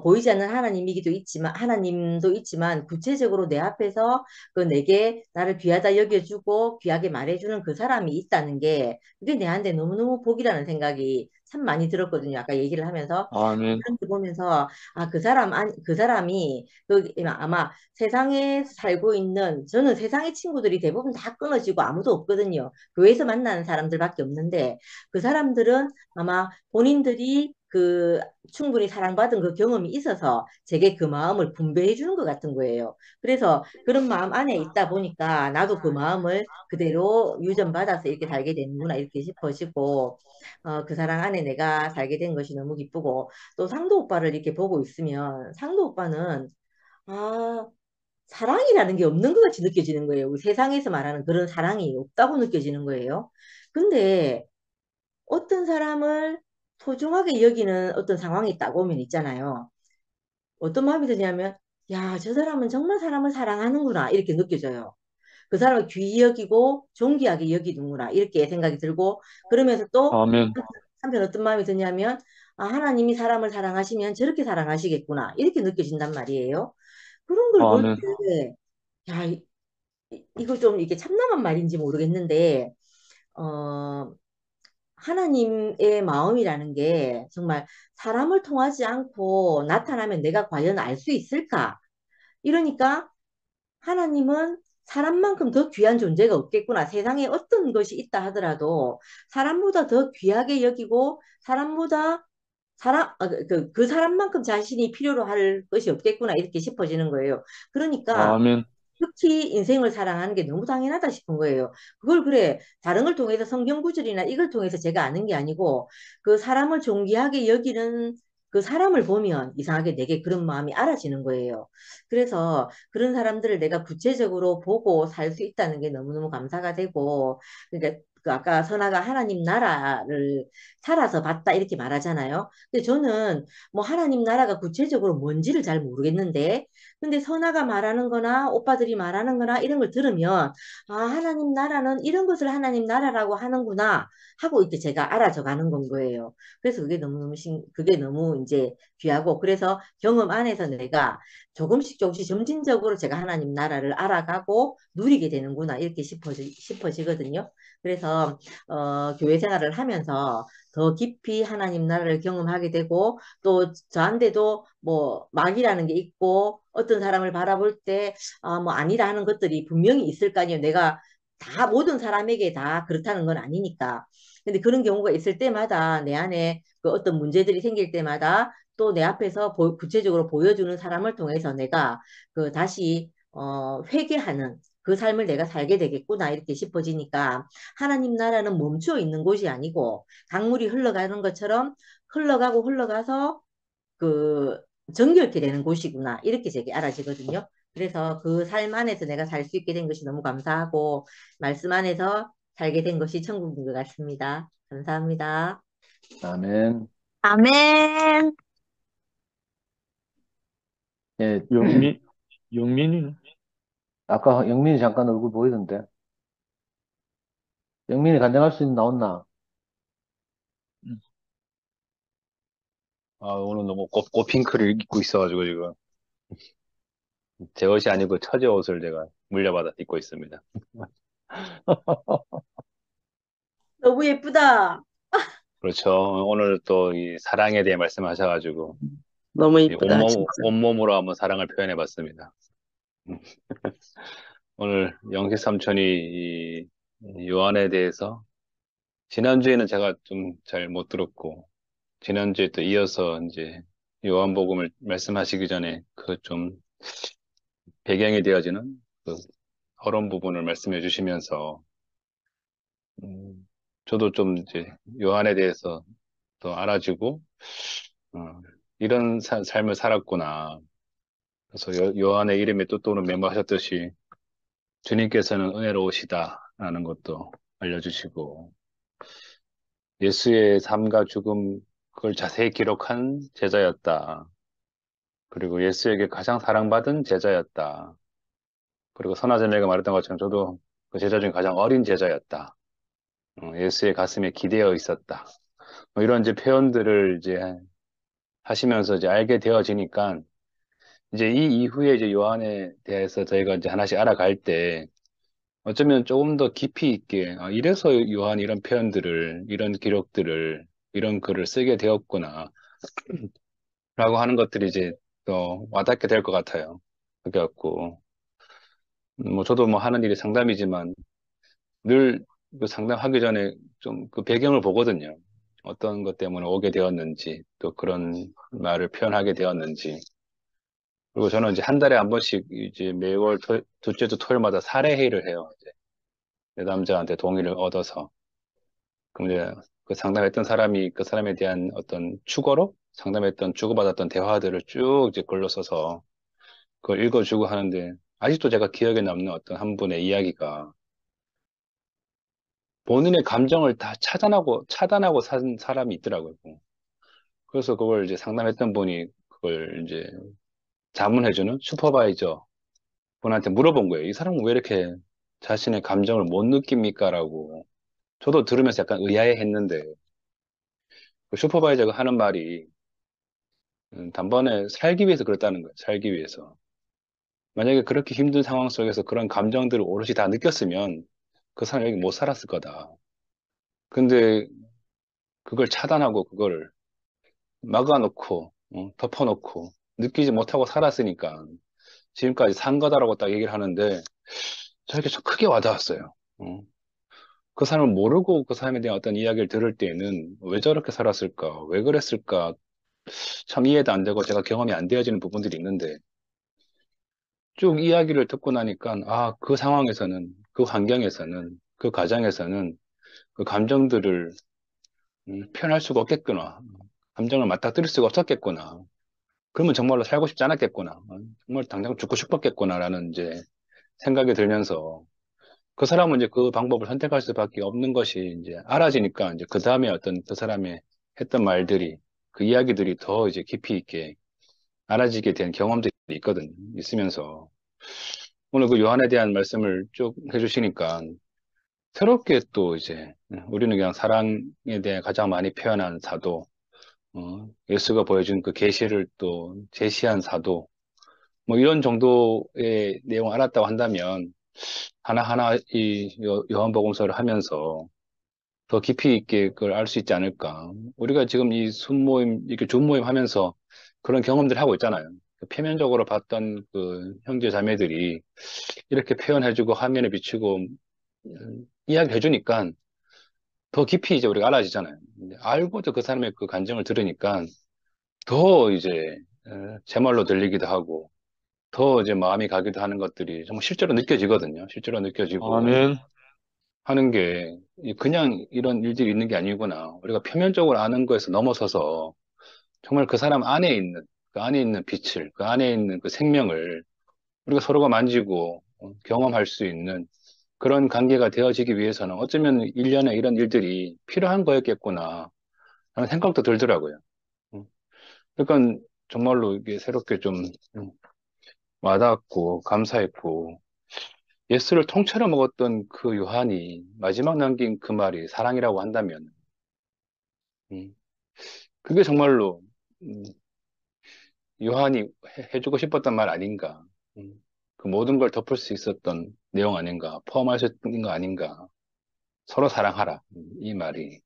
보이지 않는 하나님이기도 있지만, 하나님도 있지만, 구체적으로 내 앞에서 그 내게 나를 귀하다 여겨주고, 귀하게 말해주는 그 사람이 있다는 게, 그게 내한테 너무너무 복이라는 생각이 참 많이 들었거든요. 아까 얘기를 하면서. 아멘. 그런 거 보면서, 아, 그 사람이, 아마 세상에 살고 있는, 저는 세상의 친구들이 대부분 다 끊어지고 아무도 없거든요. 교회에서 만나는 사람들밖에 없는데, 그 사람들은 아마 본인들이 충분히 사랑받은 그 경험이 있어서 제게 그 마음을 분배해 주는 것 같은 거예요. 그래서 그런 마음 안에 있다 보니까 나도 그 마음을 그대로 유전받아서 이렇게 살게 되는구나 이렇게 싶어지고 그 사랑 안에 내가 살게 된 것이 너무 기쁘고 또 상도 오빠를 이렇게 보고 있으면 상도 오빠는 아 사랑이라는 게 없는 것 같이 느껴지는 거예요. 우리 세상에서 말하는 그런 사랑이 없다고 느껴지는 거예요. 근데 어떤 사람을 소중하게 여기는 어떤 상황이 딱 오면 있잖아요. 어떤 마음이 드냐면, 야, 저 사람은 정말 사람을 사랑하는구나. 이렇게 느껴져요. 그 사람을 귀히 여기고 존귀하게 여기는구나. 이렇게 생각이 들고, 그러면서 또 아멘. 한편 어떤 마음이 드냐면, 아, 하나님이 사람을 사랑하시면 저렇게 사랑하시겠구나. 이렇게 느껴진단 말이에요. 그런 걸 볼 아멘. 때, 야, 이거 좀 이게 참남한 말인지 모르겠는데, 어, 하나님의 마음이라는 게 정말 사람을 통하지 않고 나타나면 내가 과연 알 수 있을까? 이러니까 하나님은 사람만큼 더 귀한 존재가 없겠구나. 세상에 어떤 것이 있다 하더라도 사람보다 더 귀하게 여기고 사람보다 그 사람만큼 자신이 필요로 할 것이 없겠구나. 이렇게 싶어지는 거예요. 그러니까 아멘. 특히 인생을 사랑하는 게 너무 당연하다 싶은 거예요. 그걸 그래, 다른 걸 통해서 성경 구절이나 이걸 통해서 제가 아는 게 아니고, 그 사람을 존귀하게 여기는 그 사람을 보면 이상하게 내게 그런 마음이 알아지는 거예요. 그래서 그런 사람들을 내가 구체적으로 보고 살 수 있다는 게 너무너무 감사가 되고, 그러니까 그 아까 선아가 하나님 나라를 살아서 봤다 이렇게 말하잖아요. 근데 저는 뭐 하나님 나라가 구체적으로 뭔지를 잘 모르겠는데, 근데 선아가 말하는 거나 오빠들이 말하는 거나 이런 걸 들으면 아 하나님 나라는 이런 것을 하나님 나라라고 하는구나 하고 이때 제가 알아져 가는 건 거예요. 그래서 그게 너무 이제 귀하고 그래서 경험 안에서 내가 조금씩 조금씩 점진적으로 제가 하나님 나라를 알아가고 누리게 되는구나 이렇게 싶어지거든요. 그래서 교회 생활을 하면서 더 깊이 하나님 나라를 경험하게 되고 또 저한테도 뭐 막이라는 게 있고 어떤 사람을 바라볼 때 뭐 아니라 하는 것들이 분명히 있을 거 아니에요. 내가 다 모든 사람에게 다 그렇다는 건 아니니까. 근데 그런 경우가 있을 때마다 내 안에 그 어떤 문제들이 생길 때마다 또 내 앞에서 구체적으로 보여주는 사람을 통해서 내가 그 다시 회개하는 그 삶을 내가 살게 되겠구나 이렇게 싶어지니까 하나님 나라는 멈춰 있는 곳이 아니고 강물이 흘러가는 것처럼 흘러가고 흘러가서 그 정결케 되는 곳이구나 이렇게 제게 알아지거든요. 그래서 그 삶 안에서 내가 살 수 있게 된 것이 너무 감사하고 말씀 안에서 살게 된 것이 천국인 것 같습니다. 감사합니다. 아멘. 아멘. 예, 영민이는? 아까 영민이 잠깐 얼굴 보이던데. 영민이 간증할 수 있는 나왔나? 음. 오늘 너무 꽃핑크를 입고 있어가지고 지금 제 옷이 아니고 처제 옷을 제가 물려받아 입고 있습니다. 너무 예쁘다. 그렇죠. 오늘 또 이 사랑에 대해 말씀하셔가지고 너무 이 이쁘다, 진짜. 온몸으로 한번 사랑을 표현해봤습니다. 오늘 영식 삼촌이 이 요한에 대해서 지난주에는 제가 좀 잘 못 들었고 지난주에 또 이어서 이제 요한복음을 말씀하시기 전에 그 좀 배경이 되어지는 그 서론 부분을 말씀해 주시면서 저도 좀 이제 요한에 대해서 더 알아지고 어, 이런 삶을 살았구나. 그래서 요한의 이름에 뜻도는 멤버하셨듯이 주님께서는 은혜로우시다라는 것도 알려주시고 예수의 삶과 죽음 그걸 자세히 기록한 제자였다. 그리고 예수에게 가장 사랑받은 제자였다. 그리고 선하자매가 말했던 것처럼 저도 그 제자 중에 가장 어린 제자였다. 예수의 가슴에 기대어 있었다. 뭐 이런 이제 표현들을 이제 하시면서 이제 알게 되어지니까 이제 이 이후에 이제 요한에 대해서 저희가 이제 하나씩 알아갈 때 어쩌면 조금 더 깊이 있게 이래서 요한이 이런 표현들을 이런 기록들을 이런 글을 쓰게 되었구나 라고 하는 것들이 이제 또 와닿게 될 것 같아요. 그래갖고 뭐 저도 뭐 하는 일이 상담이지만 늘 그 상담하기 전에 좀 그 배경을 보거든요. 어떤 것 때문에 오게 되었는지 또 그런 말을 표현하게 되었는지 그리고 저는 이제 한 달에 한 번씩 이제 매월 둘째 주 토요일마다 사례회의를 해요. 이제 내담자한테 동의를 얻어서 그럼 이제 그 상담했던 사람이 그 사람에 대한 어떤 추거로 상담했던 주고받았던 대화들을 쭉 이제 글로 써서 그걸 읽어주고 하는데 아직도 제가 기억에 남는 어떤 한 분의 이야기가 본인의 감정을 다 차단하고 산 사람이 있더라고요. 그래서 그걸 이제 상담했던 분이 그걸 이제 자문해주는 슈퍼바이저 분한테 물어본 거예요. 이 사람은 왜 이렇게 자신의 감정을 못 느낍니까? 라고. 저도 들으면서 약간 의아해 했는데, 그 슈퍼바이저가 하는 말이, 단번에 살기 위해서 그랬다는 거예요. 살기 위해서. 만약에 그렇게 힘든 상황 속에서 그런 감정들을 오롯이 다 느꼈으면 그 사람 여기 못 살았을 거다. 근데 그걸 차단하고 그걸 막아놓고, 덮어놓고, 느끼지 못하고 살았으니까 지금까지 산 거다라고 딱 얘기를 하는데, 저에게 좀 크게 와닿았어요. 그 사람을 모르고 그 사람에 대한 어떤 이야기를 들을 때에는 왜 저렇게 살았을까? 왜 그랬을까? 참 이해도 안 되고 제가 경험이 안 되어지는 부분들이 있는데 쭉 이야기를 듣고 나니까 그 상황에서는 그 환경에서는 그 가정에서는 그 감정들을 표현할 수가 없겠구나. 감정을 맞닥뜨릴 수가 없었겠구나. 그러면 정말로 살고 싶지 않았겠구나. 정말 당장 죽고 싶었겠구나라는 이제 생각이 들면서 그 사람은 이제 그 방법을 선택할 수밖에 없는 것이 이제 알아지니까 이제 그 다음에 어떤 그 사람의 했던 말들이 그 이야기들이 더 이제 깊이 있게 알아지게 된 경험들이 있거든요. 있으면서 오늘 그 요한에 대한 말씀을 쭉 해주시니까 새롭게 또 이제 우리는 그냥 사랑에 대해 가장 많이 표현한 사도, 예수가 보여준 그 계시를 또 제시한 사도, 뭐 이런 정도의 내용을 알았다고 한다면 하나하나 이 요한복음서를 하면서 더 깊이 있게 그걸 알 수 있지 않을까. 우리가 지금 이 순모임, 이렇게 준모임 하면서 그런 경험들 하고 있잖아요. 표면적으로 봤던 그 형제 자매들이 이렇게 표현해주고 화면에 비추고 이야기해주니까 더 깊이 이제 우리가 알아지잖아요. 알고도 그 사람의 그 감정을 들으니까 더 이제 제 말로 들리기도 하고 더 이제 마음이 가기도 하는 것들이 정말 실제로 느껴지거든요. 실제로 느껴지고 아멘. 하는 게 그냥 이런 일들이 있는 게 아니구나. 우리가 표면적으로 아는 거에서 넘어서서 정말 그 사람 안에 있는 그 안에 있는 빛을 그 안에 있는 그 생명을 우리가 서로가 만지고 경험할 수 있는 그런 관계가 되어지기 위해서는 어쩌면 일련의 이런 일들이 필요한 거였겠구나 하는 생각도 들더라고요. 음. 그러니까 정말로 이게 새롭게 좀 와닿았고 감사했고 예수를 통째로 먹었던 그 요한이 마지막 남긴 그 말이 사랑이라고 한다면 음, 그게 정말로 음, 요한이 해주고 싶었던 말 아닌가. 음, 그 모든 걸 덮을 수 있었던 내용 아닌가. 포함할 수 있는 거 아닌가. 서로 사랑하라. 이 말이.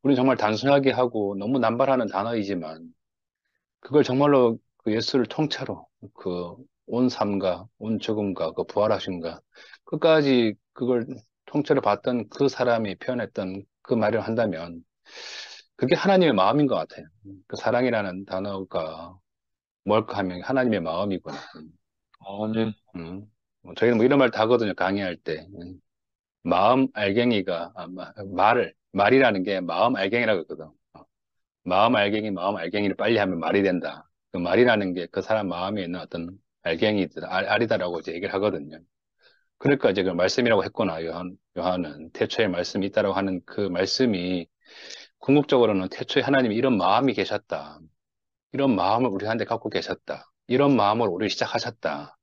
우리는 정말 단순하게 하고 너무 남발하는 단어이지만 그걸 정말로 그 예수를 통째로 그 온 삶과 온 죽음과 그 부활하심과 끝까지 그걸 통째로 봤던 그 사람이 표현했던 그 말을 한다면 그게 하나님의 마음인 것 같아요. 그 사랑이라는 단어가 뭘까 하면 하나님의 마음이구나. 아멘. 저희는 뭐 이런 말 다 하거든요. 강의할 때. 마음 알갱이가, 말이라는 게 마음 알갱이라고 했거든. 마음 알갱이를 빨리 하면 말이 된다. 그 말이라는 게 그 사람 마음에 있는 어떤 알갱이들, 알이다라고 이제 얘기를 하거든요. 그러니까 이제 그 말씀이라고 했구나. 요한은 태초에 말씀이 있다라고 하는 그 말씀이 궁극적으로는 태초에 하나님이 이런 마음이 계셨다. 이런 마음을 우리한테 갖고 계셨다. 이런 마음으로 우리를 시작하셨다.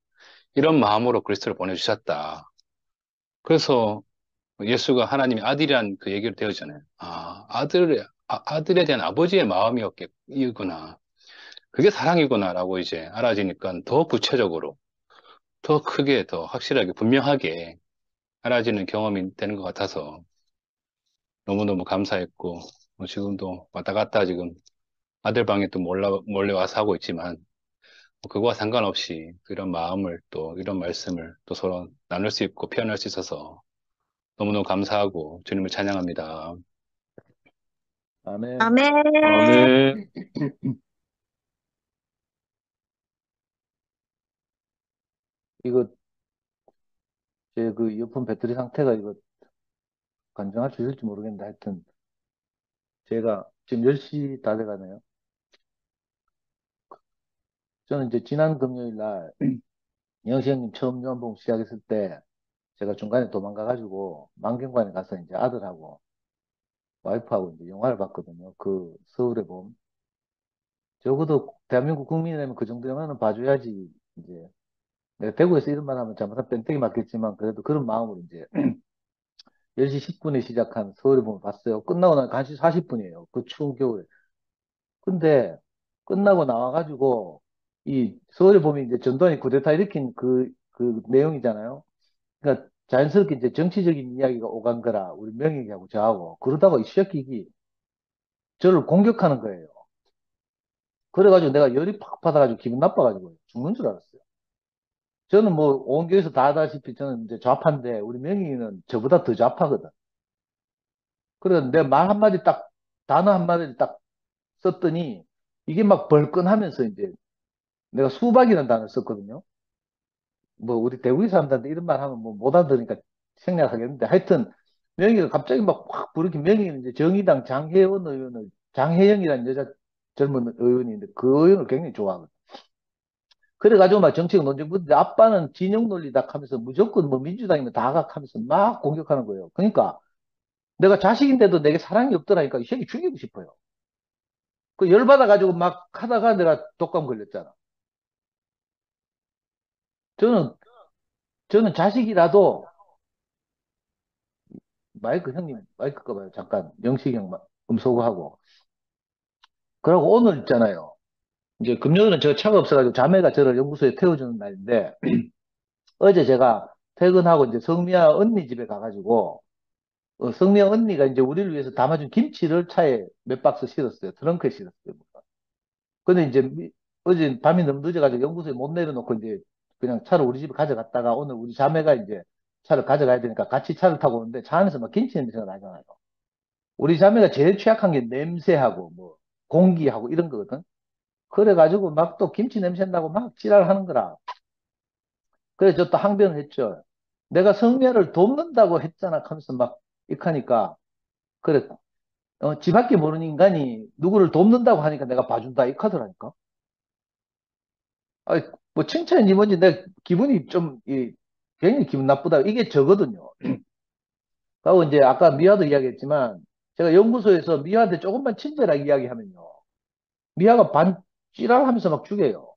이런 마음으로 그리스도를 보내주셨다. 그래서 예수가 하나님의 아들이란 그 얘기를 되었잖아요. 아들에 대한 아버지의 마음이었겠구나. 그게 사랑이구나라고 이제 알아지니까 더 구체적으로, 더 크게, 더 확실하게, 분명하게 알아지는 경험이 되는 것 같아서 너무너무 감사했고, 지금도 왔다 갔다 지금 아들 방에 또 몰래 와서 하고 있지만, 그거와 상관없이 이런 마음을 또 이런 말씀을 또 서로 나눌 수 있고 표현할 수 있어서 너무너무 감사하고 주님을 찬양합니다. 아멘. 아멘. 아멘. 이거, 제 그 이어폰 배터리 상태가 이거 간증할 수 있을지 모르겠는데 하여튼, 제가 지금 10시 다 돼가네요. 저는 이제 지난 금요일 날, 영시 형님 처음 요한복음 시작했을 때, 제가 중간에 도망가가지고, 망경관에 가서 이제 아들하고, 와이프하고 이제 영화를 봤거든요. 그 서울의 봄. 적어도 대한민국 국민이라면 그 정도 영화는 봐줘야지, 이제, 내가 대구에서 이런 말 하면 잘못하면 benteg이 맞겠지만, 그래도 그런 마음으로 이제, 10시 10분에 시작한 서울의 봄을 봤어요. 끝나고 나서 간시 40분이에요. 그 추운 겨울에. 근데, 끝나고 나와가지고, 이 서울의 봄이 이제 전두환이 쿠데타 일으킨 그 내용이잖아요. 그러니까 자연스럽게 이제 정치적인 이야기가 오간 거라, 우리 명희하고 저하고. 그러다가 이 새끼기 저를 공격하는 거예요. 그래가지고 내가 열이 팍 받아가지고 기분 나빠가지고 죽는 줄 알았어요. 저는 뭐 온 교회에서 다 아다시피 저는 이제 좌파인데 우리 명희는 저보다 더 좌파거든. 그래서 내 말 한마디 딱 단어 한마디를 딱 썼더니 이게 막 벌끈하면서 이제 내가 수박이라는 단어를 썼거든요. 뭐 우리 대구의 사람들한테 이런 말 하면 뭐 못 알아들으니까 생략하겠는데 하여튼 명희가 갑자기 막 확 부르기 명희는 이제 정의당 장혜원 의원을 장혜영이라는 여자 젊은 의원이 있는데 그 의원을 굉장히 좋아하거든. 그래가지고 막 정치적 논쟁 붙는데 아빠는 진영 논리다 하면서 무조건 뭐 민주당이면 다 각하면서 막 공격하는 거예요. 그러니까 내가 자식인데도 내게 사랑이 없더라니까 이 새끼 죽이고 싶어요. 그 열받아가지고 막 하다가 내가 독감 걸렸잖아. 저는, 저는 자식이라도 마이크 형님 마이크 꺼봐요. 잠깐 영식이 형 음소거하고. 그러고 오늘 있잖아요. 이제 금요일은 제가 차가 없어가지고 자매가 저를 연구소에 태워주는 날인데 어제 제가 퇴근하고 이제 성미아 언니 집에 가가지고 성미아 언니가 이제 우리를 위해서 담아준 김치를 차에 몇 박스 실었어요. 트렁크에 실었어요. 근데 이제 어제 밤이 너무 늦어가지고 연구소에 못 내려놓고 이제 그냥 차를 우리 집에 가져갔다가 오늘 우리 자매가 이제 차를 가져가야 되니까 같이 차를 타고 오는데 차 안에서 막 김치 냄새가 나잖아요. 우리 자매가 제일 취약한 게 냄새하고 뭐 공기하고 이런 거거든. 그래가지고 막 또 김치 냄새 난다고 막 지랄하는 거라. 그래서 저 또 항변을 했죠. 내가 성미아를 돕는다고 했잖아 하면서 막 익하니까 그래 지 밖에 모르는 인간이 누구를 돕는다고 하니까 내가 봐준다 익하더라니까. 아이, 뭐 칭찬이 뭔지 내 기분이 좀 괜히 기분 나쁘다. 이게 저거든요. 그리고 이제 아까 미화도 이야기했지만 제가 연구소에서 미화한테 조금만 친절하게 이야기하면요. 미화가 반 찌랄하면서 막 죽여요.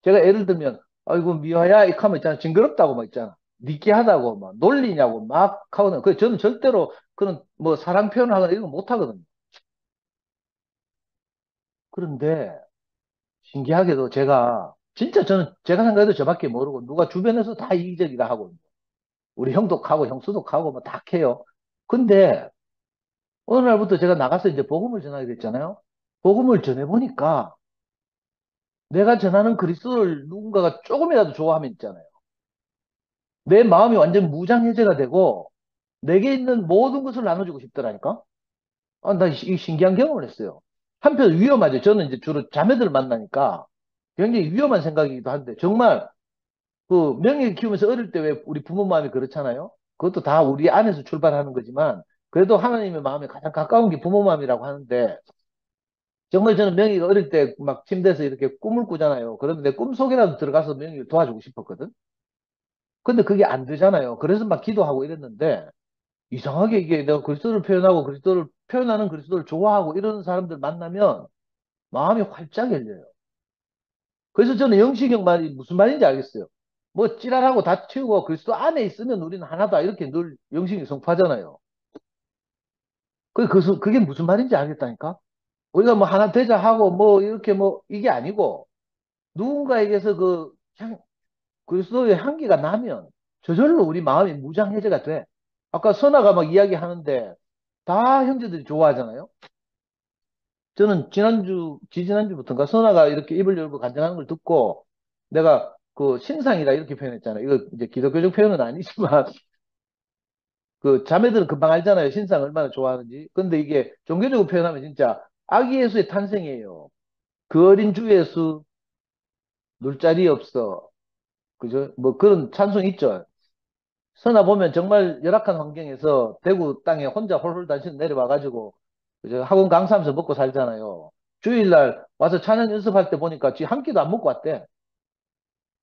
제가 예를 들면 아이고 미화야 이렇게 하면 있잖아. 징그럽다고 막 있잖아. 느끼하다고 막 놀리냐고 막 하거든요. 그 저는 절대로 그런 뭐 사랑 표현을 하거나 이런 거 못 하거든요. 그런데 신기하게도 제가 진짜 저는 제가 생각해도 저밖에 모르고 누가 주변에서 다 이기적이다 하고 우리 형도 가고 형수도 가고 뭐 다 해요. 근데 어느 날부터 제가 나가서 이제 복음을 전하게 됐잖아요. 복음을 전해보니까 내가 전하는 그리스도를 누군가가 조금이라도 좋아하면 있잖아요. 내 마음이 완전 무장해제가 되고 내게 있는 모든 것을 나눠주고 싶더라니까. 아, 나 이 신기한 경험을 했어요. 한편 위험하죠. 저는 이제 주로 자매들을 만나니까 굉장히 위험한 생각이기도 한데 정말 그 명예 키우면서 어릴 때 왜 우리 부모 마음이 그렇잖아요. 그것도 다 우리 안에서 출발하는 거지만 그래도 하나님의 마음에 가장 가까운 게 부모 마음이라고 하는데 정말 저는 명희가 어릴 때 막 침대에서 이렇게 꿈을 꾸잖아요. 그러면 내 꿈속이라도 들어가서 명희를 도와주고 싶었거든. 근데 그게 안 되잖아요. 그래서 막 기도하고 이랬는데 이상하게 이게 내가 그리스도를 표현하고 그리스도를 표현하는 그리스도를 좋아하고 이러는 사람들 만나면 마음이 활짝 열려요. 그래서 저는 영식이 형 말이 무슨 말인지 알겠어요. 뭐 찌랄하고 다 치우고 그리스도 안에 있으면 우리는 하나다 이렇게 늘 영식이 선포하잖아요. 그게 무슨 말인지 알겠다니까? 우리가 뭐 하나 되자 하고 뭐 이렇게 뭐 이게 아니고 누군가에게서 그 그리스도의 향기가 나면 저절로 우리 마음이 무장해제가 돼. 아까 선아가 막 이야기하는데 다 형제들이 좋아하잖아요. 저는 지지난주부터인가 선아가 이렇게 입을 열고 간증하는 걸 듣고 내가 그 신상이다 이렇게 표현했잖아요. 이거 이제 기독교적 표현은 아니지만 그 자매들은 금방 알잖아요. 신상 얼마나 좋아하는지. 근데 이게 종교적으로 표현하면 진짜 아기 예수의 탄생이에요. 그 어린 주 예수 놀 자리 없어. 그죠? 뭐 그런 찬송 있죠. 선아 보면 정말 열악한 환경에서 대구 땅에 혼자 홀홀 단신 내려와가지고 그죠? 학원 강사하면서 먹고 살잖아요. 주일날 와서 찬양 연습할 때 보니까 지 한 끼도 안 먹고 왔대.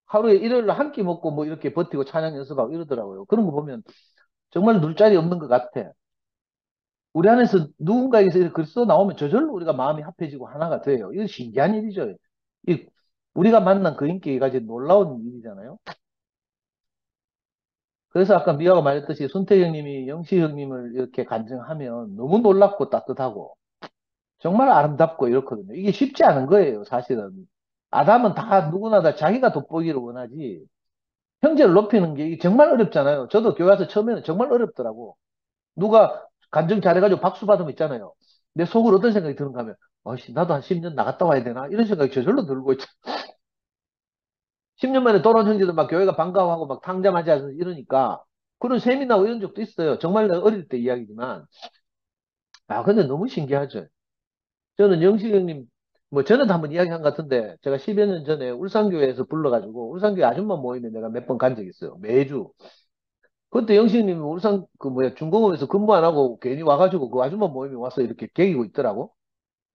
하루에 일요일날 한 끼 먹고 뭐 이렇게 버티고 찬양 연습하고 이러더라고요. 그런 거 보면 정말 놀 자리 없는 것 같아. 우리 안에서 누군가에게서 이렇게 그리스도 나오면 저절로 우리가 마음이 합해지고 하나가 돼요. 이건 신기한 일이죠. 우리가 만난 그 인격이 가진 놀라운 일이잖아요. 그래서 아까 미아가 말했듯이 손태 형님이 영시 형님을 이렇게 간증하면 너무 놀랍고 따뜻하고 정말 아름답고 이렇거든요. 이게 쉽지 않은 거예요, 사실은. 아담은 다 누구나 다 자기가 돋보기를 원하지 형제를 높이는 게 이게 정말 어렵잖아요. 저도 교회 와서 처음에는 정말 어렵더라고. 누가 간증 잘해가지고 박수 받으면 있잖아요. 내 속으로 어떤 생각이 드는가 하면 어씨 나도 한 10년 나갔다 와야 되나 이런 생각이 저절로 들고 있죠. 10년 만에 돌아온 형제들 막 교회가 반가워하고 막 탕자맞이하서 이러니까 그런 세미나고 이런 적도 있어요. 정말 어릴 때 이야기지만 근데 너무 신기하죠. 저는 영식 형님 뭐 전에도 한번 이야기한 것 같은데 제가 10여 년 전에 울산교회에서 불러가지고 울산교회 아줌마 모임에 내가 몇 번 간 적이 있어요. 매주. 그때 영식 형님이 울산 그 뭐야 중공업에서 근무 안 하고 괜히 와가지고 그 아줌마 모임에 와서 이렇게 계기고 있더라고.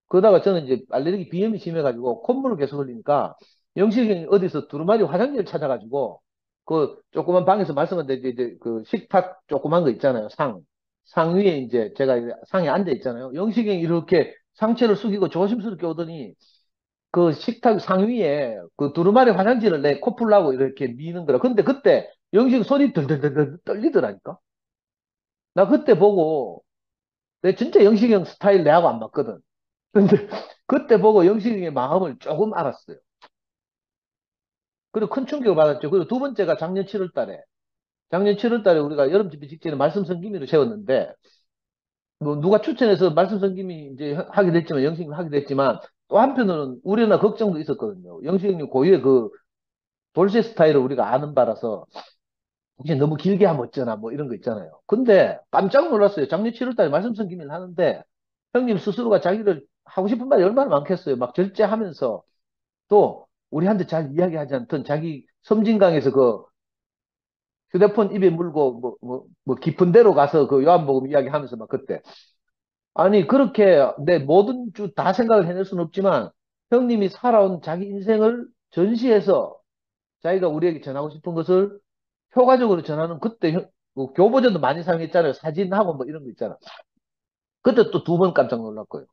그러다가 저는 이제 알레르기 비염이 심해가지고 콧물을 계속 흘리니까 영식이 형이 어디서 두루마리 화장지를 찾아가지고 그 조그만 방에서 말씀하는데 이제 그 식탁 조그만 거 있잖아요. 상 위에 이제 제가 상에 앉아 있잖아요. 영식이 형이 이렇게 상체를 숙이고 조심스럽게 오더니 그 식탁 상 위에 그 두루마리 화장지를 내 코 풀라고 이렇게 미는 거라. 근데 그때 영식 손이 덜덜덜 떨리더라니까. 나 그때 보고 내 진짜 영식이 형 스타일 내하고 안 맞거든. 근데 그때 보고 영식이의 마음을 조금 알았어요. 그리고 큰 충격을 받았죠. 그리고 두 번째가 작년 7월 달에 우리가 여름 집회 직전에 말씀 선기미를 세웠는데, 뭐 누가 추천해서 말씀 선기미 이제 하게 됐지만, 영식님 하게 됐지만, 또 한편으로는 우려나 걱정도 있었거든요. 영식님 고유의 그 돌쇠 스타일을 우리가 아는 바라서, 혹시 너무 길게 하면 어쩌나, 뭐 이런 거 있잖아요. 근데 깜짝 놀랐어요. 작년 7월 달에 말씀 선기미를 하는데, 형님 스스로가 자기를 하고 싶은 말이 얼마나 많겠어요. 막 절제하면서, 또 우리한테 잘 이야기하지 않던 자기 섬진강에서 그 휴대폰 입에 물고 뭐 깊은 데로 가서 그 요한복음 이야기하면서 막 그때 아니 그렇게 내 모든 주 다 생각을 해낼 수는 없지만 형님이 살아온 자기 인생을 전시해서 자기가 우리에게 전하고 싶은 것을 효과적으로 전하는 그때 뭐 교보전도 많이 사용했잖아요. 사진하고 뭐 이런 거 있잖아. 그때 또 두 번 깜짝 놀랐고요.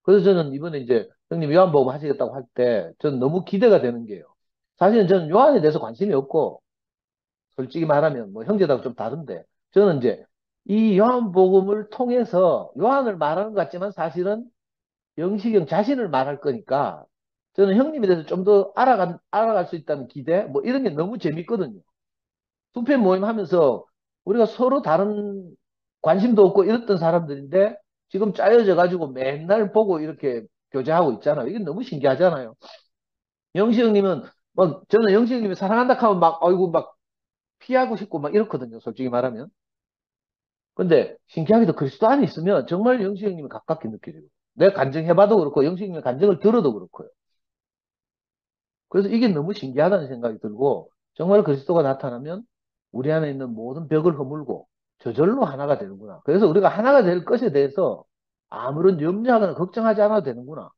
그래서 저는 이번에 이제 형님 요한복음 하시겠다고 할 때 저는 너무 기대가 되는 게요. 사실은 저는 요한에 대해서 관심이 없고 솔직히 말하면 뭐 형제들하고 좀 다른데 저는 이제 이 요한복음을 통해서 요한을 말하는 것 같지만 사실은 영시경 자신을 말할 거니까 저는 형님에 대해서 좀 더 알아갈 수 있다는 기대 뭐 이런 게 너무 재밌거든요. 투표 모임 하면서 우리가 서로 다른 관심도 없고 이랬던 사람들인데 지금 짜여져 가지고 맨날 보고 이렇게 교제하고 있잖아요. 이게 너무 신기하잖아요. 영시 형님은 막 저는 영시 형님이 사랑한다 하면 막 아이고 막 피하고 싶고 막 이렇거든요. 솔직히 말하면. 근데 신기하게도 그리스도 안에 있으면 정말 영식 형님이 가깝게 느껴져요. 내가 간증해봐도 그렇고 영식 형님의 간증을 들어도 그렇고요. 그래서 이게 너무 신기하다는 생각이 들고 정말 그리스도가 나타나면 우리 안에 있는 모든 벽을 허물고 저절로 하나가 되는구나. 그래서 우리가 하나가 될 것에 대해서 아무런 염려하거나 걱정하지 않아도 되는구나.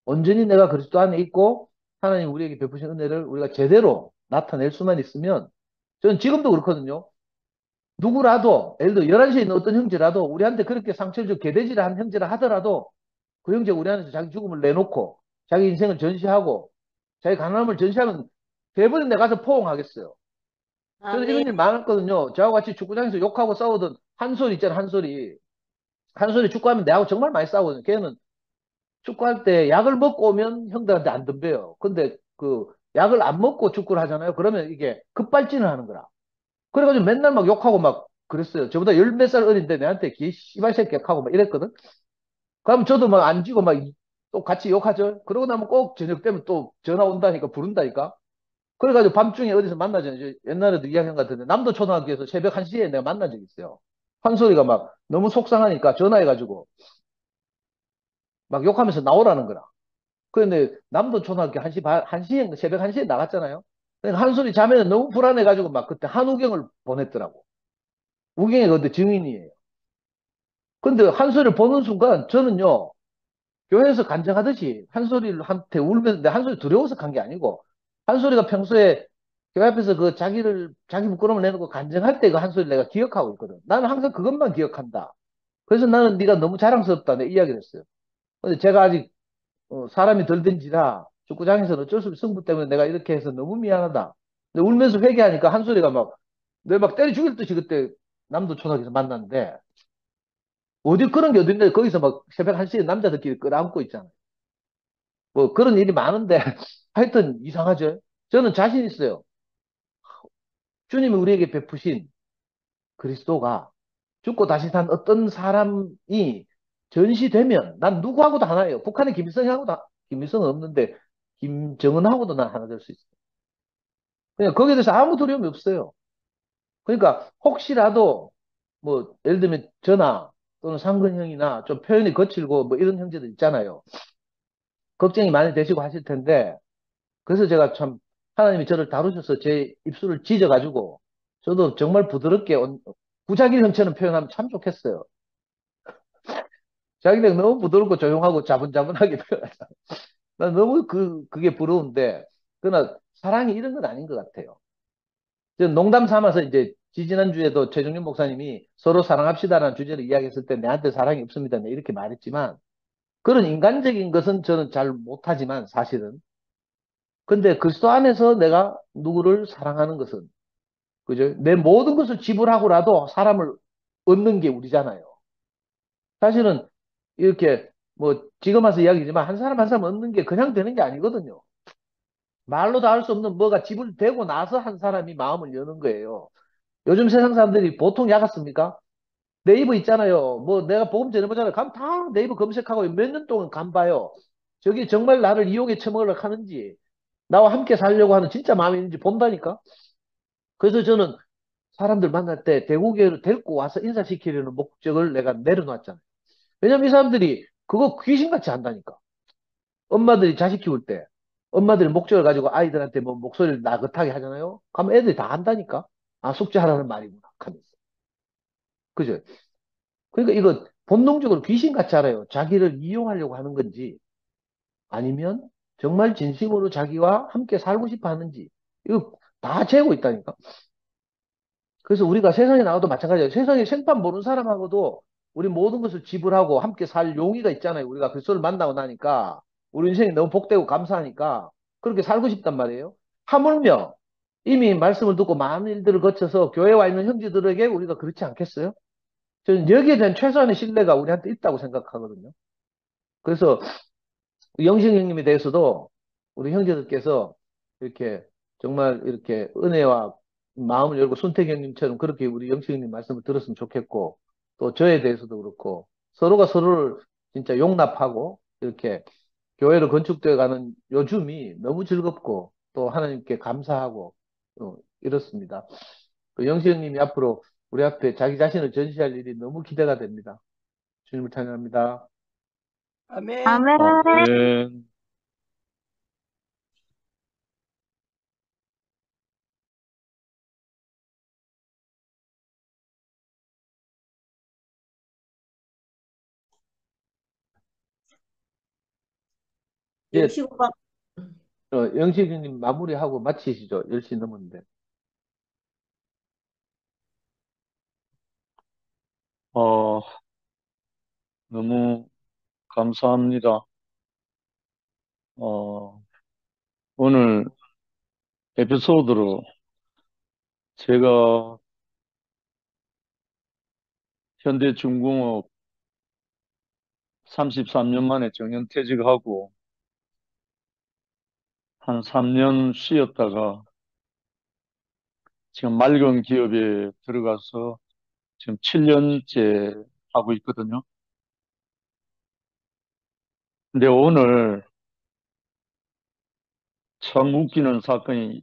온전히 내가 그리스도 안에 있고 하나님 우리에게 베푸신 은혜를 우리가 제대로 나타낼 수만 있으면 저는 지금도 그렇거든요. 누구라도, 예를 들어 11시에 있는 어떤 형제라도 우리한테 그렇게 상처를 주고 개돼지를 한 형제라 하더라도 그 형제가 우리 안에서 자기 죽음을 내놓고 자기 인생을 전시하고 자기 가난함을 전시하면 대부분 내가 가서 포옹하겠어요. 저는 이런 아멘. 일 많았거든요. 저하고 같이 축구장에서 욕하고 싸우던 한솔이 있잖아, 한솔이. 한솔이 축구하면 내하고 정말 많이 싸우거든요. 걔는 축구할 때 약을 먹고 오면 형들한테 안 덤벼요. 근데 그 약을 안 먹고 축구를 하잖아요. 그러면 이게 급발진을 하는 거라. 그래가지고 맨날 막 욕하고 막 그랬어요. 저보다 열 몇 살 어린데 내한테 기 씨발 새끼 하고 막 이랬거든. 그러면 저도 막 안 지고 막 또 같이 욕하죠. 그러고 나면 꼭 저녁 되면 또 전화 온다니까 부른다니까. 그래가지고 밤중에 어디서 만나잖아요. 옛날에도 이야기한 것 같은데 남도 초등학교에서 새벽 1시에 내가 만난 적이 있어요. 환소리가 막 너무 속상하니까 전화해가지고 막 욕하면서 나오라는 거라. 그런데 남도 초등학교 1시 반, 1시에, 새벽 1시에 나갔잖아요. 그러니까 한솔이 자면은 너무 불안해가지고 막 그때 한우경을 보냈더라고. 우경이 그때 증인이에요. 근데 한솔이를 보는 순간 저는요, 교회에서 간증하듯이 한솔이를 한테 울면서, 내 한솔이 두려워서 간 게 아니고, 한솔이가 평소에 교회 앞에서 그 자기 부끄러움을 내놓고 간증할 때 그 한솔이 내가 기억하고 있거든. 나는 항상 그것만 기억한다. 그래서 나는 네가 너무 자랑스럽다. 내 이야기를 했어요. 근데 제가 아직 사람이 덜 된지라 축구장에서는 어쩔 수 없이 승부 때문에 내가 이렇게 해서 너무 미안하다. 근데 울면서 회개하니까 한소리가 막, 내 막 때려 죽일 듯이 그때 남도 초등학교에서 만났는데, 어디 그런 게 어딨는데 거기서 막 새벽 1시에 남자들끼리 끌어안고 있잖아요. 뭐 그런 일이 많은데, 하여튼 이상하죠. 저는 자신 있어요. 주님이 우리에게 베푸신 그리스도가 죽고 다시 산 어떤 사람이 전시되면 난 누구하고도 하나예요. 북한의 김일성은 없는데 김정은하고도 난 하나 될 수 있어요. 그냥 거기에 대해서 아무 두려움이 없어요. 그러니까 혹시라도 뭐 예를 들면 저나 또는 상근 형이나 좀 표현이 거칠고 뭐 이런 형제들 있잖아요. 걱정이 많이 되시고 하실 텐데 그래서 제가 참 하나님이 저를 다루셔서 제 입술을 찢어가지고 저도 정말 부드럽게 구자기 형처럼 표현하면 참 좋겠어요. 자기는 너무 부드럽고 조용하고 자분자분하게 표현하잖아. 난 너무 그게 부러운데 그러나 사랑이 이런 건 아닌 것 같아요. 농담 삼아서 이제 지지난주에도 최종윤 목사님이 서로 사랑합시다라는 주제를 이야기했을 때 내한테 사랑이 없습니다. 네, 이렇게 말했지만 그런 인간적인 것은 저는 잘 못하지만 사실은 근데 그리스도 안에서 내가 누구를 사랑하는 것은 그죠? 내 모든 것을 지불하고라도 사람을 얻는 게 우리잖아요. 사실은 이렇게 뭐 지금 와서 이야기지만 한 사람 한 사람 얻는 게 그냥 되는 게 아니거든요. 말로 다 할 수 없는 뭐가 지불되고 나서 한 사람이 마음을 여는 거예요. 요즘 세상 사람들이 보통 야같습니까? 네이버 있잖아요. 뭐 내가 보험 전해보잖아요. 가면 다 네이버 검색하고 몇 년 동안 간 봐요. 저게 정말 나를 이용해 처먹으려고 하는지 나와 함께 살려고 하는 진짜 마음이 있는지 본다니까. 그래서 저는 사람들 만날 때 대구교회로 데리고 와서 인사시키려는 목적을 내가 내려놨잖아요. 왜냐면 이 사람들이 그거 귀신같이 한다니까. 엄마들이 자식 키울 때 엄마들이 목적을 가지고 아이들한테 뭐 목소리를 나긋하게 하잖아요. 그럼 애들이 다 한다니까. 아, 숙제하라는 말이구나 하면서. 그죠? 그러니까 이거 본능적으로 귀신같이 알아요. 자기를 이용하려고 하는 건지 아니면 정말 진심으로 자기와 함께 살고 싶어 하는지 이거 다 재고 있다니까. 그래서 우리가 세상에 나와도 마찬가지예요. 세상에 생판 모르는 사람하고도 우리 모든 것을 지불하고 함께 살 용의가 있잖아요. 우리가 그리스도를 만나고 나니까 우리 인생이 너무 복되고 감사하니까 그렇게 살고 싶단 말이에요. 하물며 이미 말씀을 듣고 많은 일들을 거쳐서 교회에 와 있는 형제들에게 우리가 그렇지 않겠어요? 저는 여기에 대한 최소한의 신뢰가 우리한테 있다고 생각하거든요. 그래서 영식 형님에 대해서도 우리 형제들께서 이렇게 정말 이렇게 은혜와 마음을 열고 순택 형님처럼 그렇게 우리 영식 형님 말씀을 들었으면 좋겠고 또 저에 대해서도 그렇고 서로가 서로를 진짜 용납하고 이렇게 교회로 건축되어 가는 요즘이 너무 즐겁고 또 하나님께 감사하고 이렇습니다. 그 영식 형님이 앞으로 우리 앞에 자기 자신을 전시할 일이 너무 기대가 됩니다. 주님을 찬양합니다. 아멘. 아멘. 예, 영식 오빠, 영식 형님 마무리하고 마치시죠. 10시 넘었는데. 어, 너무 감사합니다. 어, 오늘 에피소드로 제가 현대중공업 33년 만에 정년퇴직하고 한 3년 쉬었다가 지금 맑은 기업에 들어가서 지금 7년째 하고 있거든요. 근데 오늘 참 웃기는 사건이,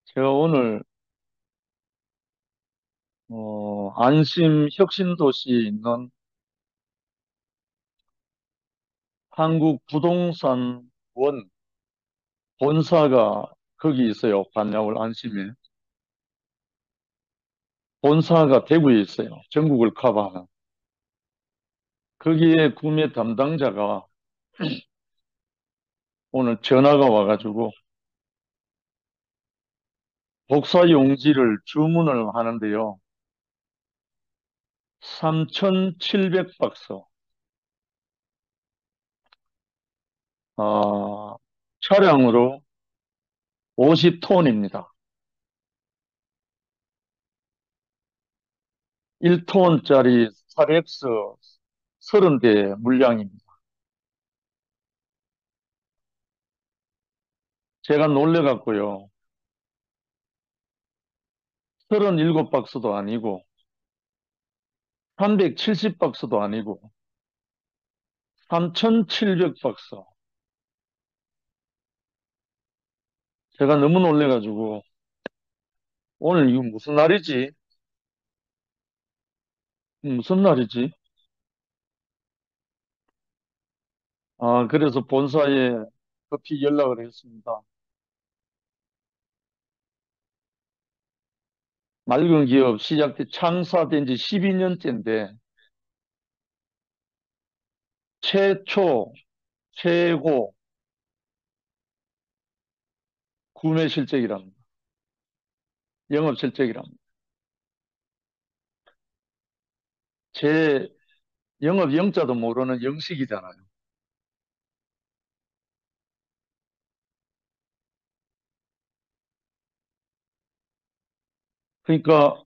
제가 오늘 안심 혁신도시에 있는 한국부동산 원 본사가 거기 있어요. 반야월 안심에. 본사가 대구에 있어요. 전국을 커버하는. 거기에 구매 담당자가 오늘 전화가 와가지고 복사 용지를 주문을 하는데요. 3,700박스. 차량으로 50톤입니다. 1톤짜리 4렉스 30대 물량입니다. 제가 놀래갖고요. 37박스도 아니고 370박스도 아니고 3,700박스. 제가 너무 놀래가지고 오늘 이거 무슨 날이지? 무슨 날이지? 그래서 본사에 급히 연락을 했습니다. 맑은 기업 시작돼 창사된 지 12년째인데 최고 구매 실적이랍니다. 영업 실적이랍니다. 제 영업 영자도 모르는 영식이잖아요. 그러니까